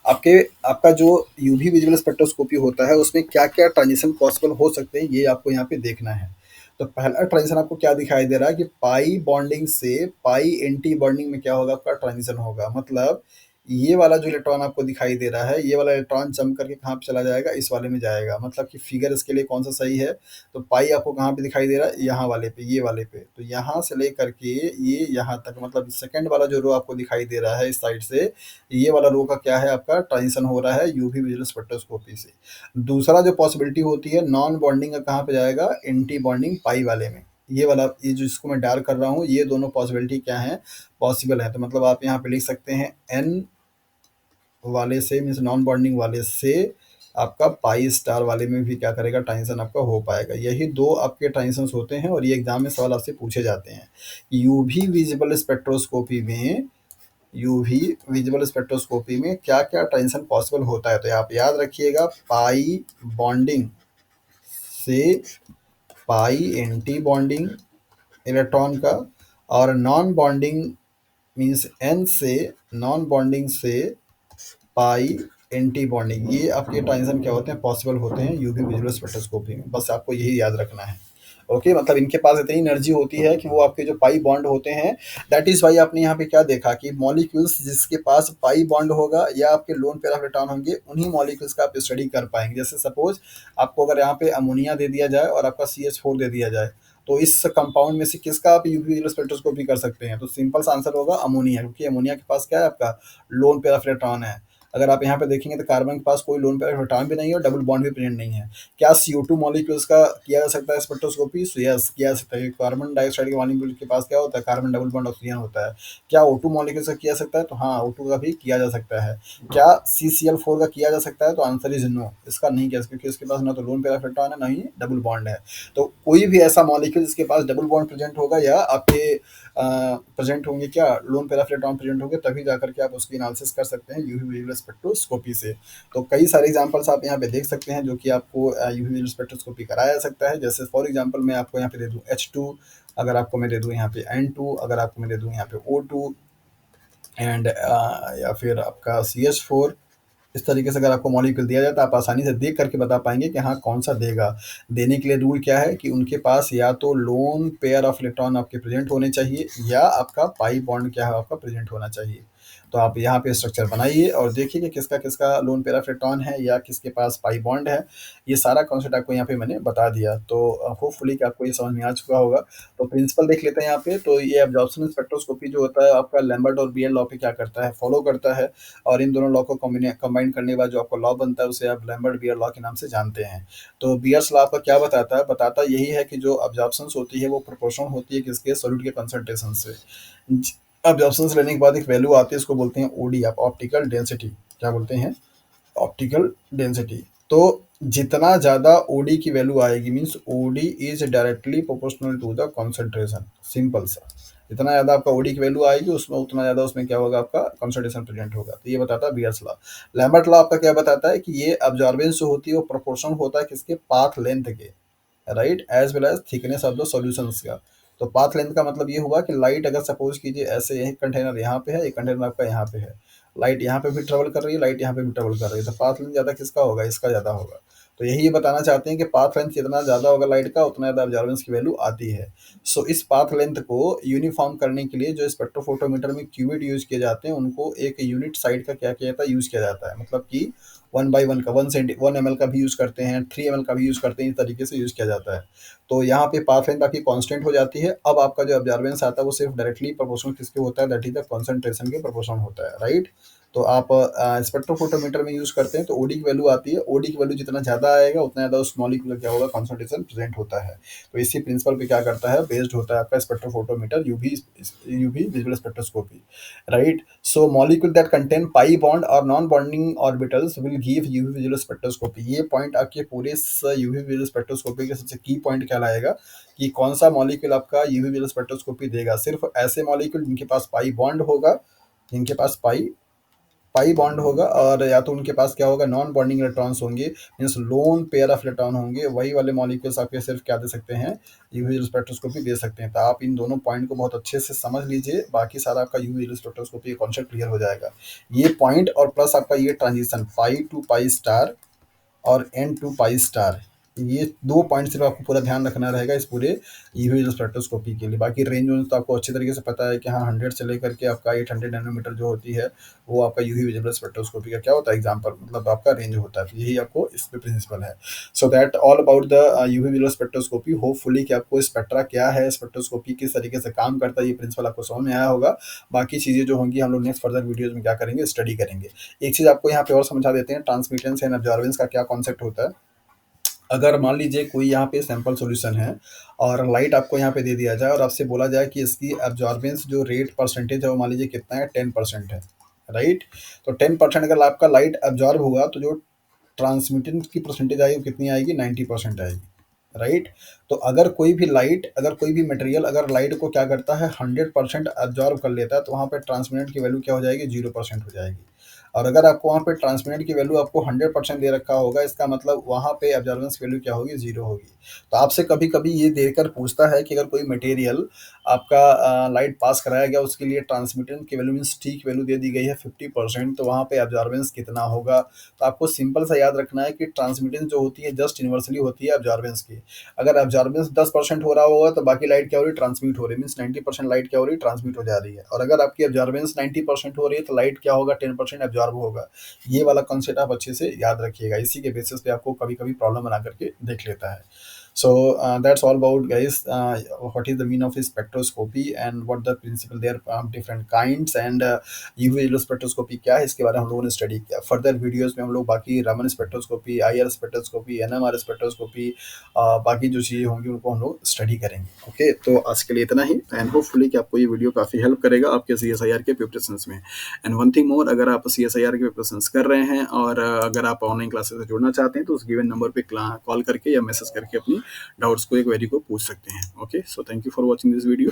आपके आपका जो यूवी विजुअल स्पेक्ट्रोस्कोपी होता है उसमें क्या क्या ट्रांजिशन पॉसिबल हो सकते हैं ये आपको यहाँ पे देखना है। तो पहला ट्रांजिशन आपको क्या दिखाई दे रहा है कि पाई बॉन्डिंग से पाई एंटी बॉन्डिंग में क्या होगा, आपका ट्रांजिशन होगा। मतलब ये वाला जो इलेक्ट्रॉन आपको दिखाई दे रहा है, ये वाला इलेक्ट्रॉन जंप करके कहाँ पे चला जाएगा, इस वाले में जाएगा। मतलब कि फिगर इसके लिए कौन सा सही है, तो पाई आपको कहाँ पे दिखाई दे रहा है, यहाँ वाले पे, ये वाले पे। तो यहाँ से लेकर के ये यहाँ तक, मतलब सेकंड वाला जो रो आपको दिखाई दे रहा है इस साइड से, ये वाला रो का क्या है, आपका ट्रांजिशन हो रहा है यूवी विजुअल स्पेक्ट्रोस्कोपी से। दूसरा जो पॉसिबिलिटी होती है नॉन बॉन्डिंग का, कहाँ पे जाएगा, एंटी बॉन्डिंग पाई वाले में। ये वाला, ये जो इसको मैं डार्क कर रहा हूँ, ये दोनों पॉसिबिलिटी क्या है, पॉसिबल है। तो मतलब आप यहाँ पे लिख सकते हैं एन वाले से मीन्स नॉन बॉन्डिंग वाले से आपका पाई स्टार वाले में भी क्या करेगा, ट्रांजिशन आपका हो पाएगा। यही दो आपके ट्रांजिशंस होते हैं और ये एग्जाम में सवाल आपसे पूछे जाते हैं। यूवी विजिबल स्पेक्ट्रोस्कोपी में यूवी विजिबल स्पेक्ट्रोस्कोपी में क्या क्या ट्रांजिशन पॉसिबल होता है, तो आप याद रखिएगा, पाई बॉन्डिंग से पाई एंटी बॉन्डिंग इलेक्ट्रॉन का, और नॉन बॉन्डिंग मीन्स एन से नॉन बॉन्डिंग से पाई एंटी बॉन्डिंग, ये आपके ट्रांजिशन क्या होते हैं, पॉसिबल होते हैं यूवी विजुअल स्पेक्ट्रोस्कोपी में। बस आपको यही याद रखना है। ओके, मतलब इनके पास इतनी एनर्जी होती है कि वो आपके जो पाई बॉन्ड होते हैं, दैट इज वाई आपने यहाँ पे क्या देखा कि मॉलिक्यूल्स जिसके पास पाई बॉन्ड होगा या आपके लोन पेयर ऑफ इलेक्ट्रॉन होंगे, उन्हीं मॉलिक्यूल्स का आप स्टडी कर पाएंगे। जैसे सपोज आपको अगर यहाँ पे अमोनिया दे दिया जाए और आपका CH4 दे दिया जाए, तो इस कंपाउंड में से किसका आप यूवी विजुअल स्पेक्ट्रोस्कोपी कर सकते हैं, तो सिंपल सा आंसर होगा अमोनिया, क्योंकि अमोनिया के पास क्या है, आपका लोन पेयर ऑफ इलेक्ट्रॉन है। अगर आप यहाँ पे देखेंगे तो कार्बन के पास कोई लोन पेयर ऑफ इलेक्ट्रॉन भी नहीं है और डबल बॉन्ड भी प्रेजेंट नहीं है। क्या CO2 मॉलिक्यूल्स का किया जा सकता है स्पेक्ट्रोस्कोपी, सो यस किया जा सकता है। कार्बन डाइऑक्साइड के मॉलिक्यूल के पास क्या होता है, कार्बन डबल बॉन्ड ऑक्सीजन होता है। क्या O2 मॉलिक्यूल्स का किया जा सकता है, तो हाँ O2 का भी किया जा सकता है। क्या CCl4 का किया जा सकता है, तो आंसर इज नो, इसका नहीं किया, क्योंकि इसके पास ना तो लोन पेयर ऑफ इलेक्ट्रॉन है ना ही डबल बॉन्ड है। तो कोई भी ऐसा मॉलिक्यूल जिसके पास डबल बॉन्ड प्रेजेंट होगा या आपके प्रेजेंट होंगे, क्या loan pair of electron present होंगे, तभी जाकर के आप उसकी एनालिसिस कर सकते हैं यूवी विजुअल स्पेक्ट्रोस्कोपी से। तो कई सारे एग्जांपल्स आप यहाँ पे देख सकते हैं जो कि आपको यूवी विजुअल स्पेक्ट्रोस्कोपी कराया जा सकता है। जैसे फॉर एग्जांपल मैं आपको यहाँ पे दे दूँ H2, अगर आपको मैं दे दूँ यहाँ पे N2, अगर आपको मैं दे दूँ यहाँ पे O2 एंड या फिर आपका CH4, इस तरीके से अगर आपको मॉलिक्यूल दिया जाए तो आप आसानी से देख करके बता पाएंगे कि हाँ कौन सा देगा। देने के लिए रूल क्या है कि उनके पास या तो लोन पेयर ऑफ इलेक्ट्रॉन आपके प्रेजेंट होने चाहिए या आपका पाई बॉन्ड क्या है, आपका प्रेजेंट होना चाहिए। तो आप यहाँ पे स्ट्रक्चर बनाइए और देखिए कि किसका किसका लोन पेयर ऑफ इलेक्ट्रॉन है या किसके पास पाई बॉन्ड है। ये सारा कॉन्सेप्ट आपको यहाँ पे मैंने बता दिया, तो होपफुली कि आपको ये समझ में आ चुका होगा। तो प्रिंसिपल देख लेते हैं यहाँ पे। तो ये एब्जॉर्प्शन स्पेक्ट्रोस्कोपी जो होता है आपका लैम्बर्ट और बीएल लॉ पे क्या करता है, फॉलो करता है। और इन दोनों लॉ को कंबाइन करने के बाद जो आपको लॉ बनता है उसे आप लैम्बर्ट बियर लॉ के नाम से जानते हैं। तो बियर्स लॉ आपका क्या बताता है, बताता यही है कि जो अब्जॉर्प्शंस होती है वो प्रोपोर्शनल होती है किसके, सॉल्यूट के कंसंट्रेशन से। अब्जॉर्प्शंस लेने के बाद एक वैल्यू आती है, इसको बोलते हैं ओडी, आप ऑप्टिकल डेंसिटी, क्या बोलते हैं, ऑप्टिकल डेंसिटी। तो जितना ज़्यादा ओडी की वैल्यू आएगी, means OD is directly proportional to the concentration, simple सा। जितना ज़्यादा आपका ओडी की वैल्यू आएगी उसमें उतना ज़्यादा उसमें क्या होगा, आपका कॉन्सेंट्रेशन प्रेजेंट होगा। तो ये बताता है बियर्स लॉ। लैम्बर्ट लॉ आपका क्या बताता है कि ये अब्जॉर्बेंस जो होती है वो प्रोपोर्शनल होता है किसके, पाथ लेंथ के, right, as well as thickness of the solutions का। तो पाथ लेंथ का मतलब ये हुआ कि लाइट अगर सपोज कीजिए ऐसे एक कंटेनर यहाँ पे है, एक कंटेनर आपका यहाँ पे है, लाइट यहाँ पे भी ट्रेवल कर रही है, लाइट यहाँ पे भी ट्रेवल कर रही है, तो पाथ लेंथ ज़्यादा किसका होगा, इसका ज़्यादा होगा। तो यही ये बताना चाहते हैं कि पाथ लेंथ जितना ज़्यादा होगा लाइट का, उतना ज़्यादा अब्जॉर्बेंस की वैल्यू आती है। सो इस पाथ लेंथ को यूनिफॉर्म करने के लिए जो स्पेक्ट्रोफोटोमीटर में क्यूबिट यूज किए जाते हैं, उनको एक यूनिट साइड का क्या किया जाता है, यूज किया जाता है। मतलब कि 1/1 का 1 ml का भी यूज़ करते हैं, 3 ml का भी यूज़ करते हैं, इस तरीके से यूज़ किया जाता है। तो यहाँ पे पाथ लेंथ आपकी कांस्टेंट हो जाती है। अब आपका जो अब्जॉर्बेंस आता है वो सिर्फ डायरेक्टली प्रोपोर्शनल किसके होता है, दैट इज द कंसंट्रेशन के प्रोपोर्शनल होता है, राइट। तो आप स्पेक्ट्रोफोटोमीटर में यूज़ करते हैं तो ओडी की वैल्यू आती है, ओडी की वैल्यू जितना ज़्यादा आएगा उतना ज़्यादा उस मॉलिक्यूल का क्या होगा, कॉन्सेंट्रेशन प्रेजेंट होता है। तो इसी प्रिंसिपल पे क्या करता है, बेस्ड होता है आपका spectrophotometer, UV visual spectroscopy, right. So molecule that contain pi bond or non-bonding orbitals will give UV visual spectroscopy। ये पॉइंट आपके पूरे यूवी विजुअल स्पेक्ट्रोस्कोपी के सबसे की पॉइंट कहलाएगा कि कौन सा मॉलिक्यूल आपका यूवी विजुअल स्पेक्ट्रोस्कोपी देगा। सिर्फ ऐसे मॉलिक्यूल जिनके पास पाई बॉन्ड होगा, जिनके पास पाई पाई बॉन्ड होगा, और या तो उनके पास क्या होगा, नॉन बॉन्डिंग इलेक्ट्रॉन्स होंगे, means loan pair of electron होंगे, वही वाले मॉलिक्यूल्स आपके सिर्फ क्या दे सकते हैं, यूवी स्पेक्ट्रोस्कोपी दे सकते हैं। तो आप इन दोनों पॉइंट को बहुत अच्छे से समझ लीजिए, बाकी सारा आपका यूवी स्पेक्ट्रोस्कोपी कॉन्सेप्ट क्लियर हो जाएगा। ये पॉइंट और प्लस आपका ये transition pi to pi star और एन टू पाई स्टार, ये दो पॉइंट सिर्फ आपको पूरा ध्यान रखना रहेगा इस पूरे यूवी स्पेक्ट्रोस्कोपी के लिए। बाकी रेंज वेंज तो आपको अच्छी तरीके से पता है कि हाँ 100 से लेकर के आपका 800 नैनोमीटर जो होती है वो आपका यूवी विजिबल स्पेक्ट्रोस्कोपी का क्या होता है, एग्जाम्पल मतलब आपका रेंज होता है। तो यही आपको इसमें प्रिंसिपल है। So that all about the UV visible spectroscopy. Hopefully कि आपको स्पेक्ट्रा क्या है, स्पेक्ट्रोस्कोपी किस तरीके से काम करता है, ये प्रिंसिपल आपको समझ में आया होगा। बाकी चीज़ें जो होंगी हम लोग नेक्स्ट फर्दर वीडियोज में क्या करेंगे, स्टडी करेंगे। एक चीज़ आपको यहाँ पे और समझा देते हैं, ट्रांसमिटेंस एंड अब्जॉर्बेंस का क्या कॉन्सेप्ट होता है। अगर मान लीजिए कोई यहाँ पे सैंपल सॉल्यूशन है और लाइट आपको यहाँ पे दे दिया जाए और आपसे बोला जाए कि इसकी एब्जॉर्बेंस जो रेट परसेंटेज है वो मान लीजिए कितना है, 10% है, राइट। तो 10% अगर आपका लाइट एब्जॉर्ब हुआ तो जो ट्रांसमिटेंस की परसेंटेज आएगी कितनी आएगी, 90% आएगी, राइट। तो अगर कोई भी मटेरियल अगर लाइट को क्या करता है 100% एब्जॉर्ब कर लेता है, तो वहाँ पे ट्रांसमिटेंट की वैल्यू क्या हो जाएगी, 0% हो जाएगी। और अगर आपको वहाँ पे ट्रांसमिटेंट की वैल्यू आपको 100% दे रखा होगा, इसका मतलब वहाँ पे एब्जॉर्बेंस की वैल्यू क्या होगी, 0 होगी। तो आपसे कभी कभी ये देकर पूछता है कि अगर कोई मटेरियल आपका लाइट पास कराया गया, उसके लिए ट्रांसमिटेंट की वैल्यू मीन्स टी की वैल्यू दे दी गई है 50%, तो वहाँ पे एब्जॉर्बेंस कितना होगा। तो आपको सिंपल सा याद रखना है कि ट्रांसमिटेंस जो होती है जस्ट इन्वर्सली होती है एब्जॉर्बेंस की। अगर एब्जॉर्बेंस 10% हो रहा होगा तो बाकी लाइट क्या हो रही है, ट्रांसमिट हो रही है, मीन्स 90% लाइट क्या हो रही है, ट्रांसमिट हो जा रही है। और अगर आपकी एब्जॉर्बेंस 90% हो रही है तो लाइट क्या होगा, 10% एब्जॉर्ब होगा। ये वाला कॉन्सेप्ट आप अच्छे से याद रखिएगा, इसी के बेसिस पे आपको कभी कभी प्रॉब्लम बना करके देख लेता है। So that's all about, guys. What is the meaning of spectroscopy and what the principle there, different kinds, and UV spectroscopy क्या है, इसके बारे में हम लोगों ने स्टडी किया। फर्दर वीडियोस में हम लोग बाकी Raman spectroscopy, IR spectroscopy, NMR spectroscopy, बाकी जो चीज़ें होंगी उनको हम लोग स्टडी करेंगे। ओके, तो आज के लिए इतना ही, एंड होपफुली कि आपको ये वीडियो काफ़ी हेल्प करेगा आपके CSIR के प्रिपरेशंस में। एंड वन थिंग मोर, अगर आप CSIR के प्रिपरेशंस कर रहे हैं और अगर आप ऑनलाइन क्लासेस से जुड़ना चाहते हैं तो उस गिवन नंबर पे कॉल करके या मैसेज करके अपनी डाउट्स को, एक वेरी को पूछ सकते हैं। Okay, so thank you for watching this video.